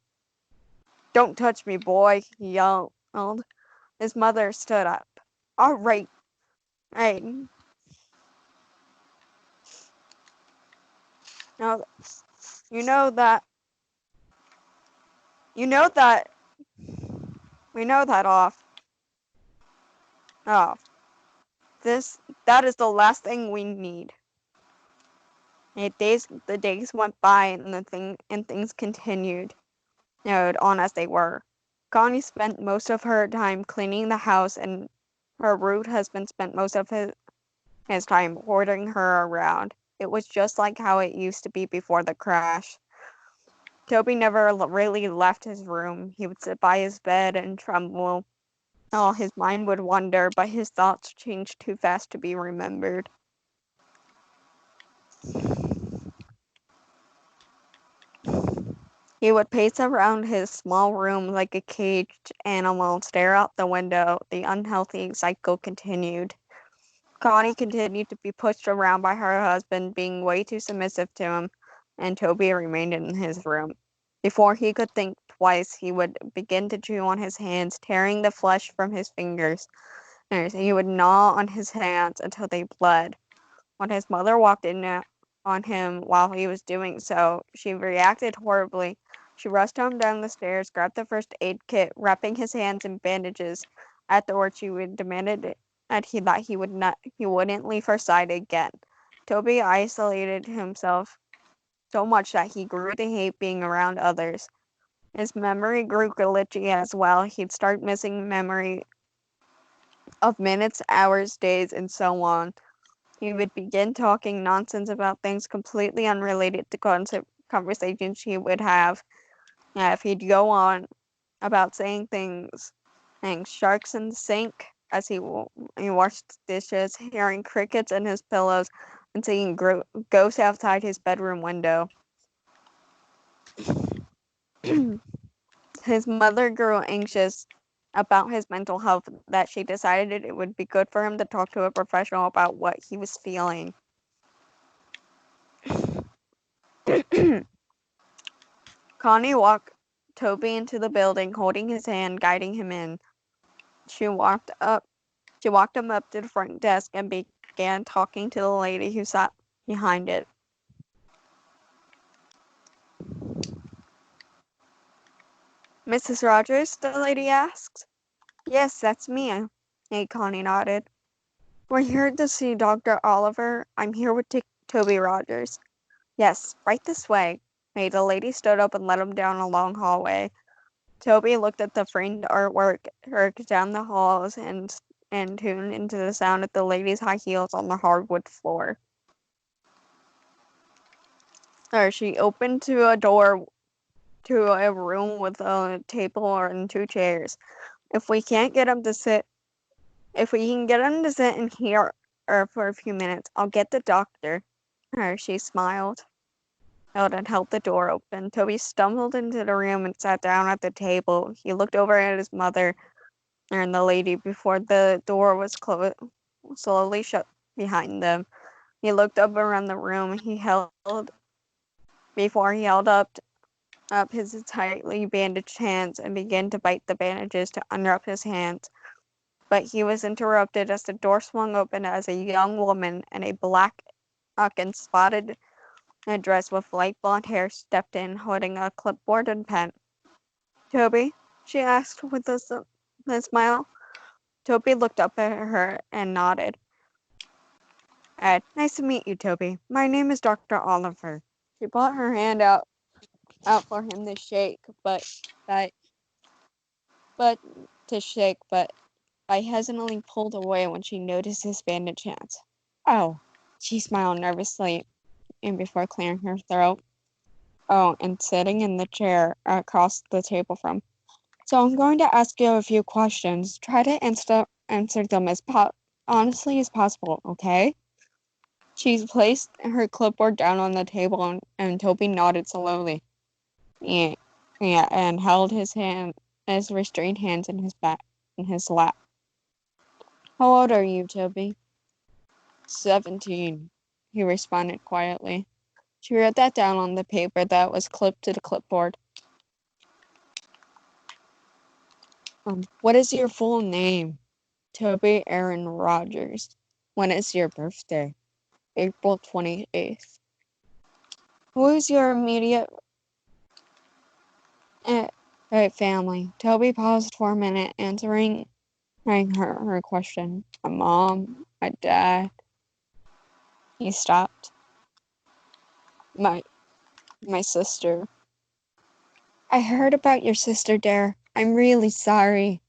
[SPEAKER 3] Don't touch me, boy, he yelled. His mother stood up. All right. Right. Now, you know that we know that off. Oh, that is the last thing we need. The days went by and things continued on as they were. Connie spent most of her time cleaning the house, and her rude husband spent most of his time ordering her around. It was just like how it used to be before the crash. Toby never really left his room. He would sit by his bed and tremble. Oh, his mind would wander, but his thoughts changed too fast to be remembered. He would pace around his small room like a caged animal, stare out the window. The unhealthy cycle continued. Connie continued to be pushed around by her husband, being way too submissive to him, and Toby remained in his room. Before he could think twice, he would begin to chew on his hands, tearing the flesh from his fingers. He would gnaw on his hands until they bled. When his mother walked in on him while he was doing so, she reacted horribly. She rushed him down the stairs, grabbed the first aid kit, wrapping his hands in bandages. Afterwards, she would demanded that he wouldn't leave her side again. Toby isolated himself so much that he grew to hate being around others. His memory grew glitchy as well. He'd start missing memory of minutes, hours, days, and so on. He would begin talking nonsense about things completely unrelated to conversations he would have. If he'd go on about saying things sharks in the sink as he washed dishes, hearing crickets in his pillows, and seeing ghosts outside his bedroom window. His mother grew anxious about his mental health that she decided it would be good for him to talk to a professional about what he was feeling. Connie walked Toby into the building, holding his hand, guiding him in. She walked him up to the front desk and began talking to the lady who sat behind it. Mrs. Rogers, the lady asked. Yes, that's me. Connie nodded. We're here to see Dr. Oliver. I'm here with Toby Rogers. Yes, right this way. The lady stood up and led him down a long hallway. Toby looked at the framed artwork down the halls and tuned into the sound of the lady's high heels on the hardwood floor. She opened to a door to a room with a table and two chairs. If we can get him to sit in here for a few minutes, I'll get the doctor. She smiled. And held the door open. Toby stumbled into the room and sat down at the table. He looked over at his mother and the lady before the door was slowly shut behind them. He looked up around the room. He held up his tightly bandaged hands and began to bite the bandages to unwrap his hands. But he was interrupted as the door swung open as a young woman in a black and spotted dress with light blonde hair stepped in, holding a clipboard and pen. Toby? She asked with a smile. Toby looked up at her and nodded. Nice to meet you, Toby. My name is Dr. Oliver. She put her hand out for him to shake, but I hesitantly pulled away when she noticed his bandaged hands. Oh, she smiled nervously and before clearing her throat. Oh, and sitting in the chair across the table from. So I'm going to ask you a few questions. Try to answer them as honestly as possible, okay? She placed her clipboard down on the table and Toby nodded slowly. Yeah, and held his restrained hands in his lap. How old are you, Toby? 17, he responded quietly. She wrote that down on the paper that was clipped to the clipboard. What is your full name? Toby Aaron Rogers. When is your birthday? April 28th. Who is your immediate family? Toby paused for a minute, answering her question. My mom, my dad. He stopped. My sister. I heard about your sister, Dare. I'm really sorry.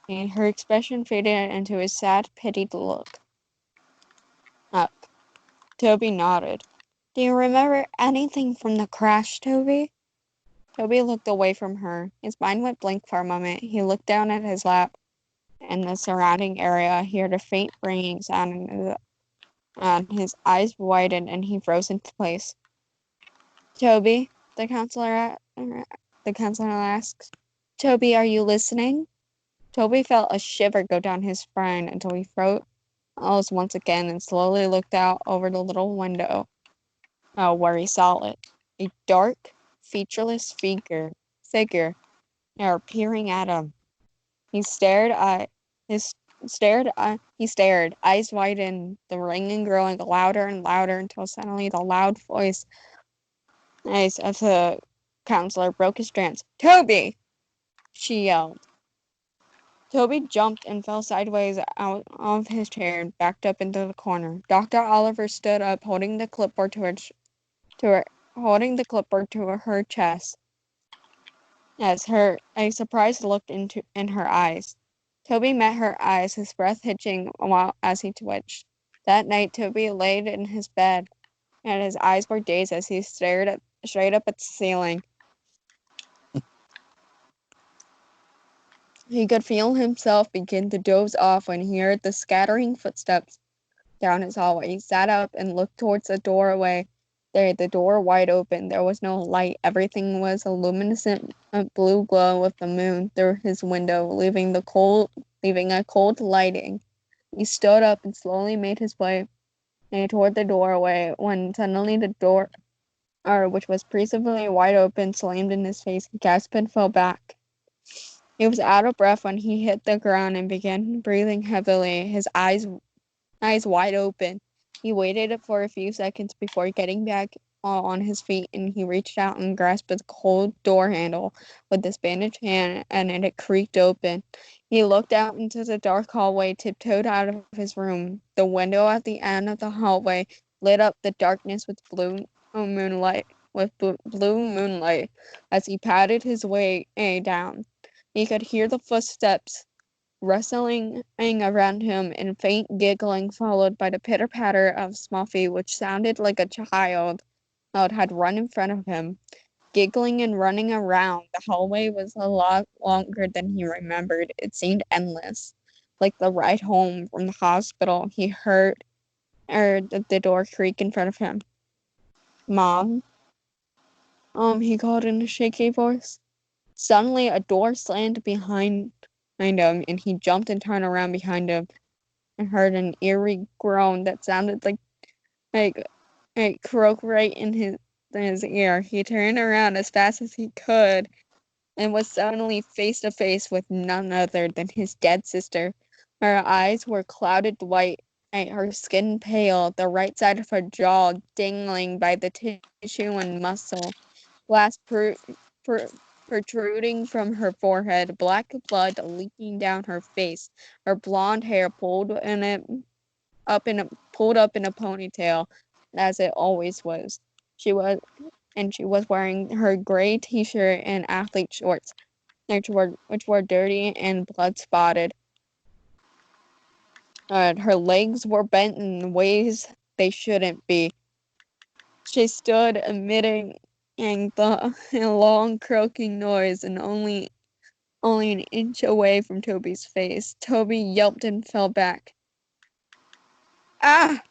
[SPEAKER 3] And her expression faded into a sad, pitied look. Up. Toby nodded. Do you remember anything from the crash, Toby? Toby looked away from her. His mind went blank for a moment. He looked down at his lap and the surrounding area. He heard a faint ringing sound, and his eyes widened and he froze into place. Toby, the counselor asked. Toby, are you listening? Toby felt a shiver go down his spine until he froze once again and slowly looked out over the little window where he saw it. A dark, featureless figure peering at him. He stared, eyes widened, the ringing growing louder and louder until suddenly the loud voice of the counselor broke his trance. Toby! She yelled. Toby jumped and fell sideways out of his chair and backed up into the corner. Dr. Oliver stood up, holding the clipboard to her chest. As a surprised look in her eyes. Toby met her eyes, his breath hitching as he twitched. That night, Toby laid in his bed, and his eyes were dazed as he stared straight up at the ceiling. He could feel himself begin to doze off when he heard the scattering footsteps down his hallway. He sat up and looked towards the doorway. The door wide open. There was no light. Everything was a luminescent blue glow of the moon through his window, leaving a cold lighting. He stood up and slowly made his way toward the doorway when suddenly the door, which was presumably wide open, slammed in his face. He gasped and fell back. He was out of breath when he hit the ground and began breathing heavily, his eyes wide open. He waited for a few seconds before getting back on his feet, and he reached out and grasped the cold door handle with his bandaged hand, and it creaked open. He looked out into the dark hallway, tiptoed out of his room. The window at the end of the hallway lit up the darkness with blue moonlight. As he padded his way down, he could hear the footsteps rustling around him and faint giggling followed by the pitter-patter of small feet which sounded like a child had run in front of him. Giggling and running around, the hallway was a lot longer than he remembered. It seemed endless. Like the ride home from the hospital, he heard the door creak in front of him. Mom? He called in a shaky voice. Suddenly, a door slammed behind him, and he jumped and turned around behind him and heard an eerie groan that sounded like croak right in his ear. He turned around as fast as he could and was suddenly face to face with none other than his dead sister. Her eyes were clouded white, her skin pale, the right side of her jaw dangling by the tissue and muscle. Glass protruding from her forehead, black blood leaking down her face, her blonde hair pulled up in a ponytail, as it always was. She was wearing her gray t-shirt and athlete shorts, which were dirty and blood spotted. Her legs were bent in ways they shouldn't be. She stood emitting a long croaking noise and only an inch away from Toby's face. Toby yelped and fell back. Ah!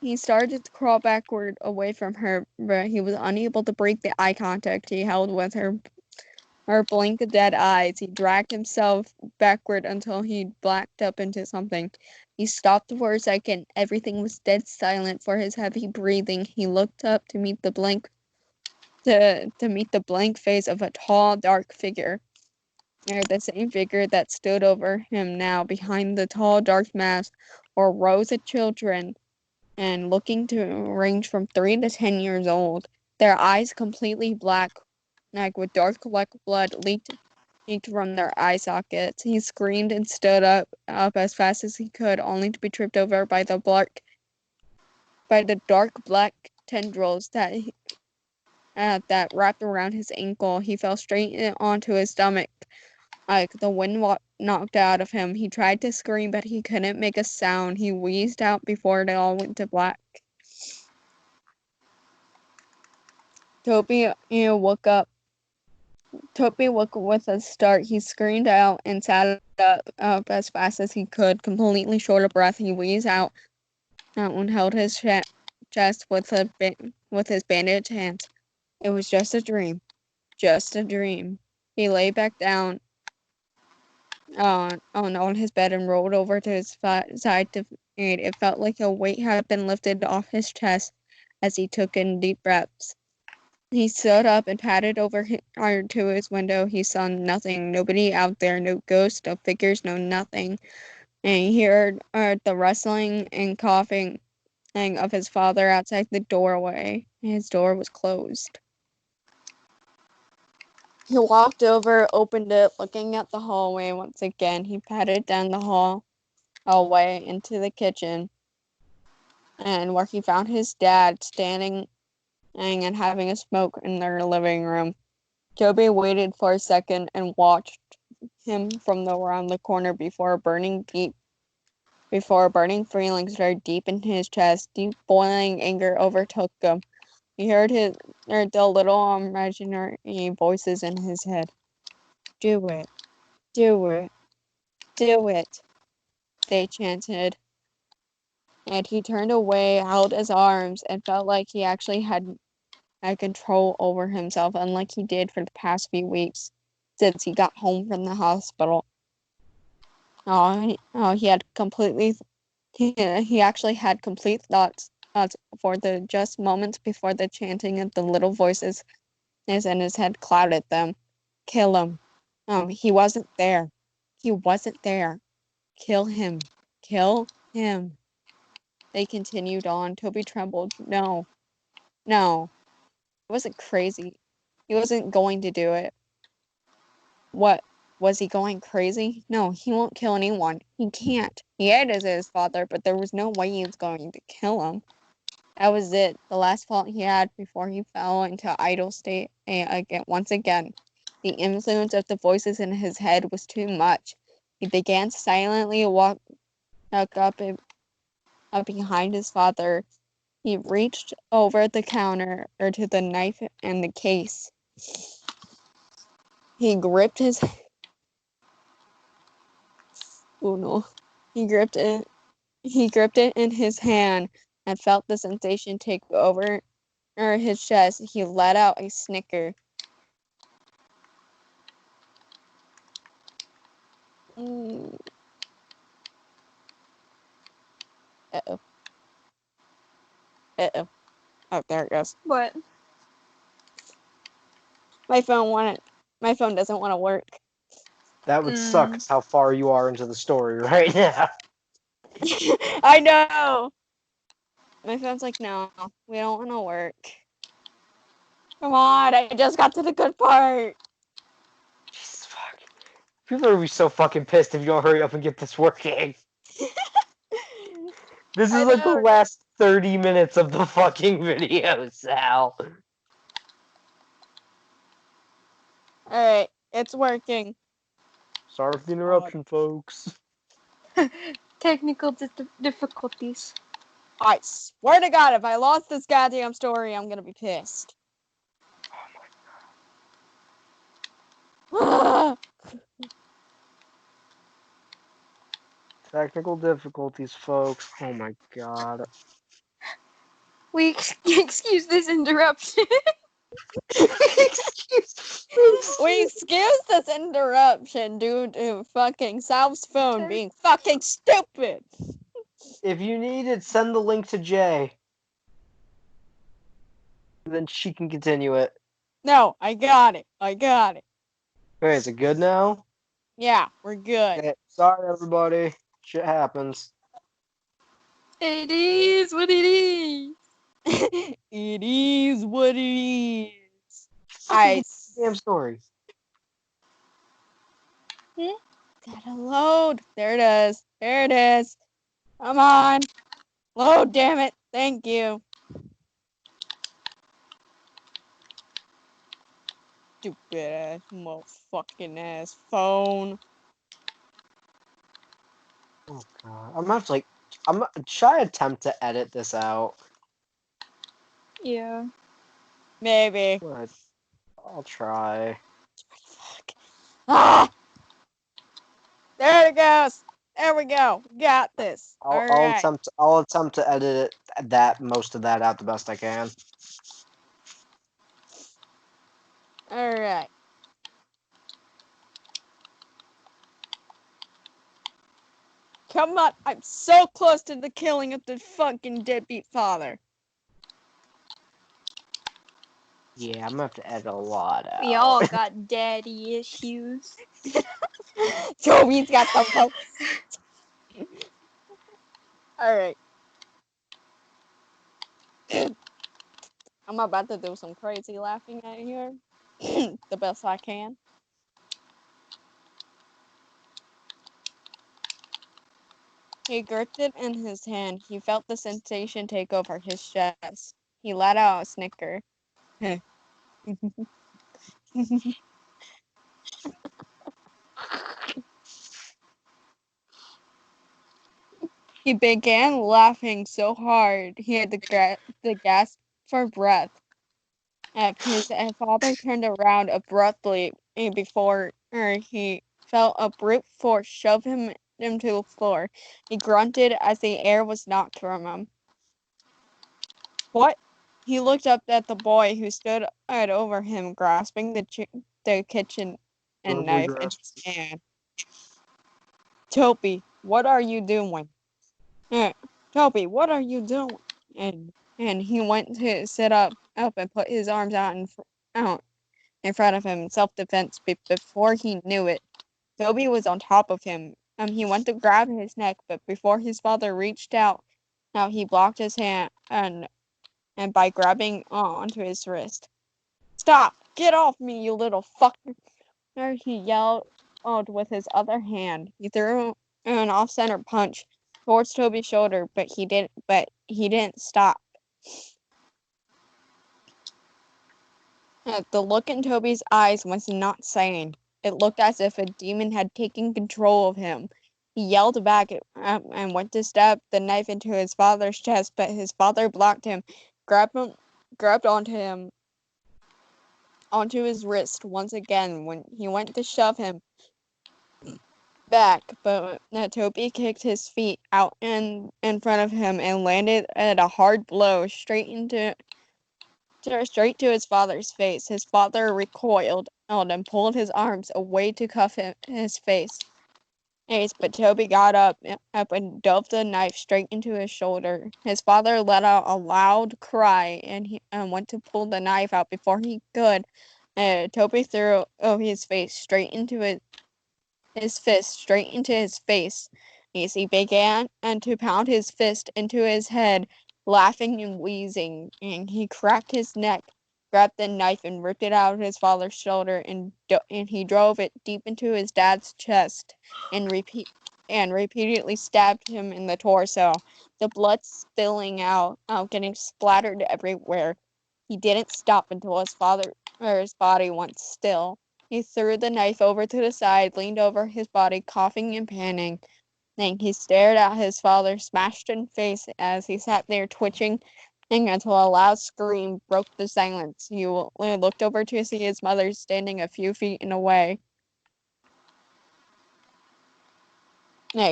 [SPEAKER 3] He started to crawl backward away from her, but he was unable to break the eye contact he held with her blank dead eyes. He dragged himself backward until he blacked up into something. He stopped for a second. Everything was dead silent for his heavy breathing. He looked up to meet the blank face of a tall, dark figure. The same figure that stood over him now. Behind the tall, dark mask were rows of children, and looking to range from 3 to 10 years old. Their eyes completely black, with dark black blood leaked from their eye sockets. He screamed and stood up as fast as he could, only to be tripped over by the dark black tendrils that wrapped around his ankle. He fell straight onto his stomach. The wind knocked out of him. He tried to scream, but he couldn't make a sound. He wheezed out before it all went to black. Toby woke up. Toby woke with a start. He screamed out and sat up as fast as he could, completely short of breath. He wheezed out and held his chest with his bandaged hands. It was just a dream. Just a dream. He lay back down on his bed and rolled over to his side to eat. It felt like a weight had been lifted off his chest as he took in deep breaths. He stood up and padded over to his window. He saw nothing, nobody out there, no ghosts, no figures, no nothing. And he heard the rustling and coughing of his father outside the doorway. His door was closed. He walked over, opened it, looking at the hallway once again. He padded down the hallway into the kitchen, and where he found his dad standing and having a smoke in their living room. Toby waited for a second and watched him from around the corner before burning feelings very deep into his chest. Deep boiling anger overtook him. He heard the little imaginary voices in his head. Do it. Do it. Do it. They chanted. And he turned away, held his arms, and felt like he actually had control over himself, unlike he did for the past few weeks since he got home from the hospital. He had completely. He actually had complete thoughts for the just moments before the chanting of the little voices in his head clouded them. Kill him. He wasn't there. He wasn't there. Kill him. Kill him. They continued on. Toby trembled. No. No. He wasn't crazy. He wasn't going to do it. What? Was he going crazy? No, he won't kill anyone. He can't. He hated his father, but there was no way he was going to kill him. That was it. The last thought he had before he fell into idle state once again. The influence of the voices in his head was too much. He began silently walk up behind his father. He reached over the counter to the knife and the case. He gripped his. Oh no! He gripped it. He gripped it in his hand and felt the sensation take over his chest. He let out a snicker. Uh-oh. Uh-oh. Oh, there it goes.
[SPEAKER 2] What?
[SPEAKER 3] My phone doesn't want to work.
[SPEAKER 1] That would suck, how far you are into the story right now.
[SPEAKER 3] I know! My phone's like, no, we don't want to work. Come on, I just got to the good part.
[SPEAKER 1] Jesus fuck. People are gonna be so fucking pissed if you don't hurry up and get this working. This is
[SPEAKER 3] I
[SPEAKER 1] like the
[SPEAKER 3] know.
[SPEAKER 1] last 30 minutes of the fucking video, Sal.
[SPEAKER 3] Alright, it's working.
[SPEAKER 1] Sorry for the interruption, folks.
[SPEAKER 2] Technical difficulties.
[SPEAKER 3] I swear to God, if I lost this goddamn story, I'm gonna be pissed.
[SPEAKER 1] Technical difficulties, folks. Oh my god.
[SPEAKER 2] We excuse this interruption.
[SPEAKER 3] We excuse this interruption due to fucking Sal's phone being fucking stupid.
[SPEAKER 1] If you need it, send the link to Jay. Then she can continue it.
[SPEAKER 3] No, I got it. I got it.
[SPEAKER 1] Okay, is it good now?
[SPEAKER 3] Yeah, we're good.
[SPEAKER 1] Okay, sorry, everybody. Shit happens.
[SPEAKER 2] It is what it is.
[SPEAKER 3] It is what it is.
[SPEAKER 1] Damn story.
[SPEAKER 3] Gotta load. There it is. There it is. Come on. Load, damn it. Thank you. Stupid ass motherfucking ass phone.
[SPEAKER 1] Oh god. I'm gonna have to should I attempt to edit this out?
[SPEAKER 2] Yeah.
[SPEAKER 3] Maybe.
[SPEAKER 1] What? I'll try.
[SPEAKER 3] Fuck. Ah! There it goes. There we go. Got this.
[SPEAKER 1] I'll
[SPEAKER 3] Alright.
[SPEAKER 1] attempt to edit most of that out the best I can.
[SPEAKER 3] Alright. Come on. I'm so close to the killing of the fucking deadbeat father.
[SPEAKER 1] Yeah, I'm gonna have to edit a lot out.
[SPEAKER 2] We all got daddy issues.
[SPEAKER 3] Toby's got the vote. Alright. I'm about to do some crazy laughing at here. The best I can. He gripped it in his hand. He felt the sensation take over his chest. He let out a snicker. He began laughing so hard he had to gasp for breath. His father turned around abruptly before he felt a brute force shove him to the floor. He grunted as the air was knocked from him. What? He looked up at the boy who stood over him, grasping the kitchen and knife in his hand. Toby, what are you doing? Toby, what are you doing? And he went to sit up and put his arms out in front of him in self-defense. Before he knew it, Toby was on top of him. He went to grab his neck, but before his father reached out, now he blocked his hand and by grabbing onto his wrist. Stop! Get off me, you little fucker! He yelled with his other hand. He threw an off-center punch towards Toby's shoulder, but he didn't stop. The look in Toby's eyes was not sane. It looked as if a demon had taken control of him. He yelled back and went to stab the knife into his father's chest, but his father blocked him, grabbed onto his wrist once again when he went to shove him back, but Toby kicked his feet out in front of him and landed at a hard blow straight to his father's face. His father recoiled and pulled his arms away to cuff his face. But Toby got up and dove the knife straight into his shoulder. His father let out a loud cry and went to pull the knife out before he could. Toby threw his face straight into his fist straight into his face. He began to pound his fist into his head, laughing and wheezing, and he cracked his neck, grabbed the knife and ripped it out of his father's shoulder, and he drove it deep into his dad's chest and repeatedly stabbed him in the torso, the blood spilling out, getting splattered everywhere. He didn't stop until his body went still. He threw the knife over to the side, leaned over his body, coughing and panting. Then he stared at his father's smashed-in face as he sat there twitching until a loud scream broke the silence. He looked over to see his mother standing a few feet away,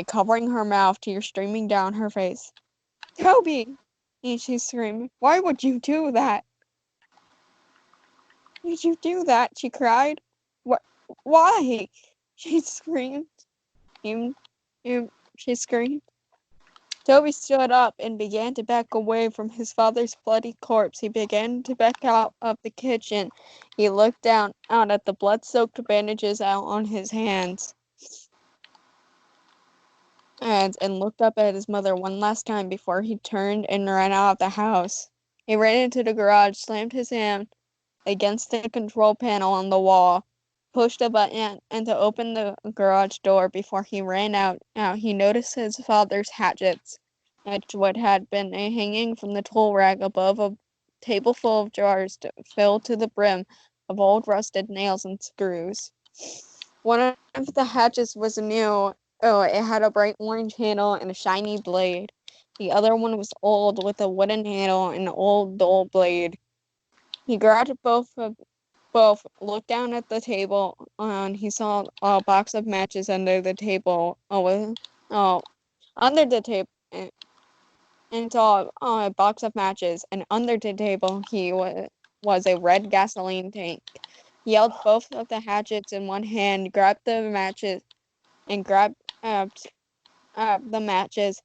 [SPEAKER 3] covering her mouth, tears streaming down her face. "Toby!" she screamed. "Why would you do that? Did you do that?" she cried. Why?" she screamed. "You, she screamed. Toby stood up and began to back away from his father's bloody corpse. He began to back out of the kitchen. He looked out at the blood-soaked bandages out on his hands and looked up at his mother one last time before he turned and ran out of the house. He ran into the garage, slammed his hand against the control panel on the wall, pushed a button and to open the garage door. Before he ran out, he noticed his father's hatchets, which had been hanging from the tool rack above a table full of jars filled to the brim of old rusted nails and screws. One of the hatchets was new. It had a bright orange handle and a shiny blade. The other one was old, with a wooden handle and an old dull blade. He grabbed both, looked down at the table, and he saw a box of matches under the table. Under the table, and saw a box of matches, and under the table was a red gasoline tank. He held both of the hatchets in one hand, grabbed the matches, and the matches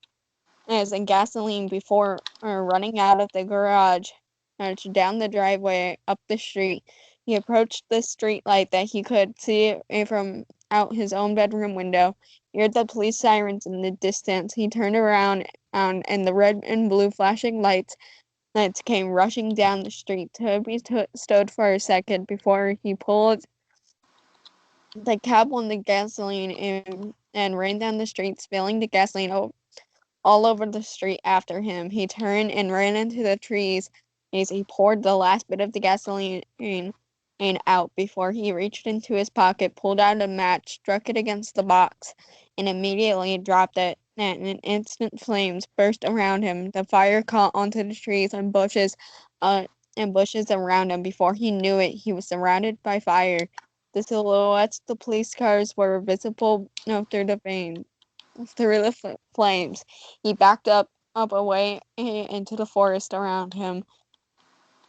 [SPEAKER 3] and gasoline before running out of the garage and down the driveway up the street. He approached the street light that he could see from out his own bedroom window. He heard the police sirens in the distance. He turned around, and the red and blue flashing lights came rushing down the street. Toby stood for a second before he pulled the cap on the gasoline and ran down the street, spilling the gasoline all over the street after him. He turned and ran into the trees as he poured the last bit of the gasoline out before he reached into his pocket, pulled out a match, struck it against the box, and immediately dropped it. And in an instant, flames burst around him. The fire caught onto the trees and bushes around him. Before he knew it, he was surrounded by fire. The silhouettes of the police cars were visible through the flames. He backed up away into the forest around him,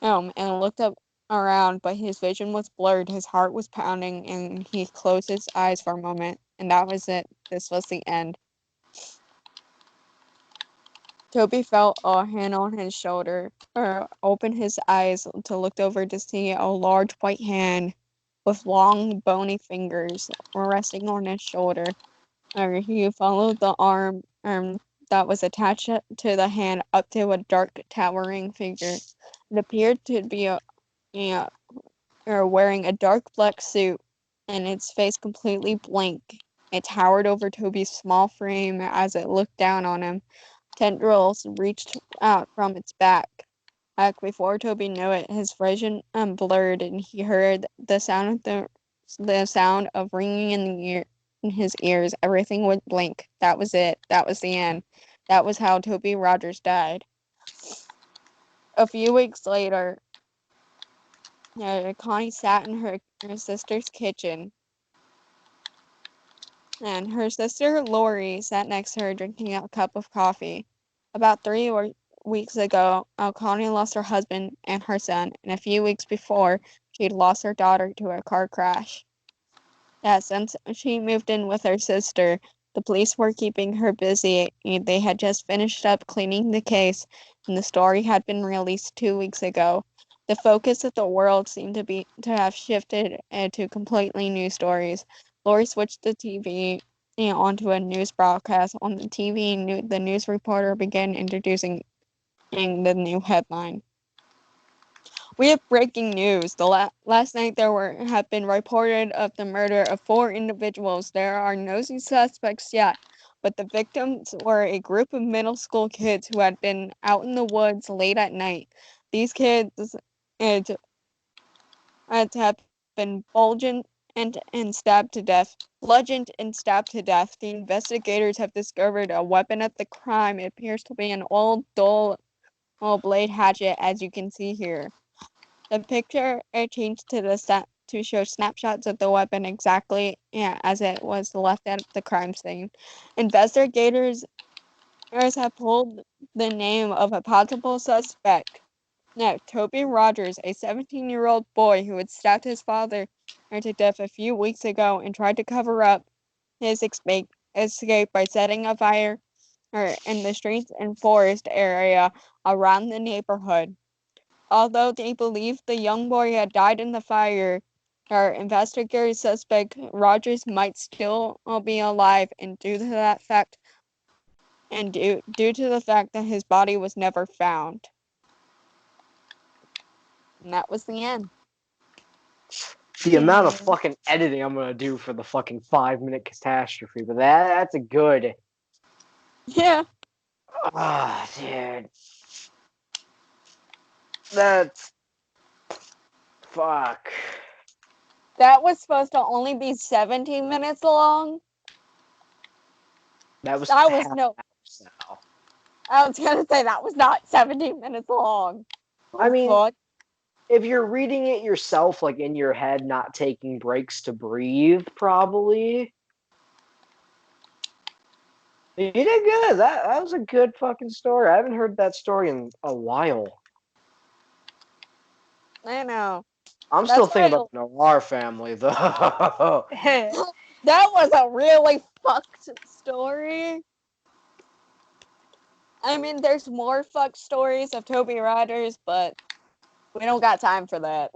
[SPEAKER 3] and looked up around, but his vision was blurred. His heart was pounding, and he closed his eyes for a moment, and that was it. This was the end. Toby felt a hand on his shoulder, opened his eyes to look over to see a large white hand with long, bony fingers resting on his shoulder. He followed the arm that was attached to the hand up to a dark, towering figure. It appeared to be wearing a dark black suit, and its face completely blank. It towered over Toby's small frame as it looked down on him. Tendrils reached out from its back. Before Toby knew it, his vision blurred, and he heard the sound of ringing in his ears. Everything went blank. That was it. That was the end. That was how Toby Rogers died. A few weeks later, Connie sat in her sister's kitchen, and her sister Lori sat next to her drinking a cup of coffee. About 3 weeks ago, Connie lost her husband and her son, and a few weeks before, she'd lost her daughter to a car crash. Since she moved in with her sister, the police were keeping her busy. They had just finished up cleaning the case, and the story had been released 2 weeks ago. The focus of the world seemed to have shifted to completely new stories. Lori switched the TV onto a news broadcast. On the TV, the news reporter began introducing the new headline. We have breaking news. Last night have been reported of the murder of 4 individuals. There are no suspects yet, but the victims were a group of middle school kids who had been out in the woods late at night. These kids had been bludgeoned and stabbed to death. The investigators have discovered a weapon at the crime. It appears to be an old, dull blade hatchet, as you can see here. The picture changed to show snapshots of the weapon exactly as it was left at the crime scene. Investigators have pulled the name of a possible suspect. Now, Toby Rogers, a 17-year-old boy who had stabbed his father to death a few weeks ago and tried to cover up his escape by setting a fire in the streets and forest area around the neighborhood. Although they believe the young boy had died in the fire, our investigators suspect Rogers might still be alive, and due to the fact that his body was never found. And that was the end.
[SPEAKER 1] The amount of fucking editing I'm gonna do for the fucking 5-minute catastrophe, but that's a good.
[SPEAKER 3] Yeah.
[SPEAKER 1] Ah, dude. That's. Fuck.
[SPEAKER 3] That was supposed to only be 17 minutes long.
[SPEAKER 1] That was
[SPEAKER 3] no.
[SPEAKER 1] now.
[SPEAKER 3] I was gonna say that was not 17 minutes long.
[SPEAKER 1] I mean,
[SPEAKER 3] fuck?
[SPEAKER 1] If you're reading it yourself, like in your head, not taking breaks to breathe, probably. You did good. That was a good fucking story. I haven't heard that story in a while.
[SPEAKER 3] I know.
[SPEAKER 1] I'm still thinking about the Noir family, though.
[SPEAKER 3] That was a really fucked story. I mean, there's more fucked stories of Toby Rogers, but we don't got time for that.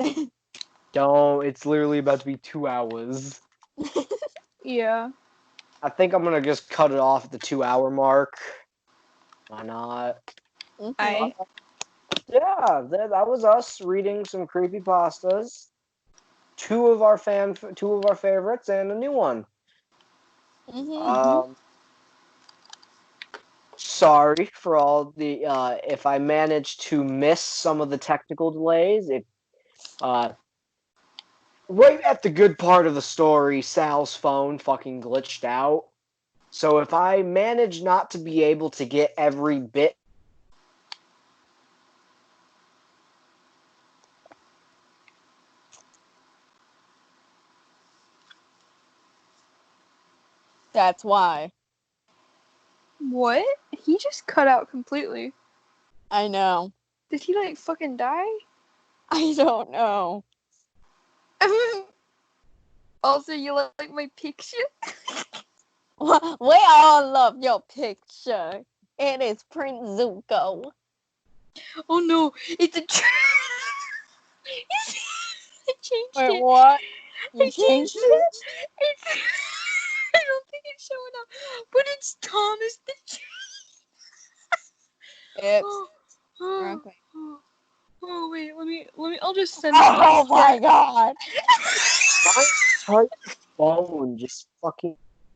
[SPEAKER 1] Don't. It's literally about to be 2 hours.
[SPEAKER 2] Yeah.
[SPEAKER 1] I think I'm gonna just cut it off at the 2-hour mark. Why not?
[SPEAKER 2] I.
[SPEAKER 1] Yeah, that was us reading some creepypastas. Two of our favorites and a new one. Sorry for all the if I managed to miss some of the technical delays. Right at the good part of the story, Sal's phone fucking glitched out. So if I manage not to be able to get every bit.
[SPEAKER 3] That's why.
[SPEAKER 2] What? He just cut out completely.
[SPEAKER 3] I know.
[SPEAKER 2] Did he like fucking die?
[SPEAKER 3] I don't know.
[SPEAKER 2] Also, you like my picture?
[SPEAKER 3] We all love your picture. It is Prince Zuko.
[SPEAKER 2] Oh no, it's a I changed
[SPEAKER 3] Wait,
[SPEAKER 2] it.
[SPEAKER 3] what? You
[SPEAKER 2] I changed
[SPEAKER 3] it?
[SPEAKER 2] I don't think it's showing up, but it's Thomas the
[SPEAKER 3] It's
[SPEAKER 2] okay. Oh wait, let me. I'll just send.
[SPEAKER 3] Oh my god!
[SPEAKER 1] My phone just fucking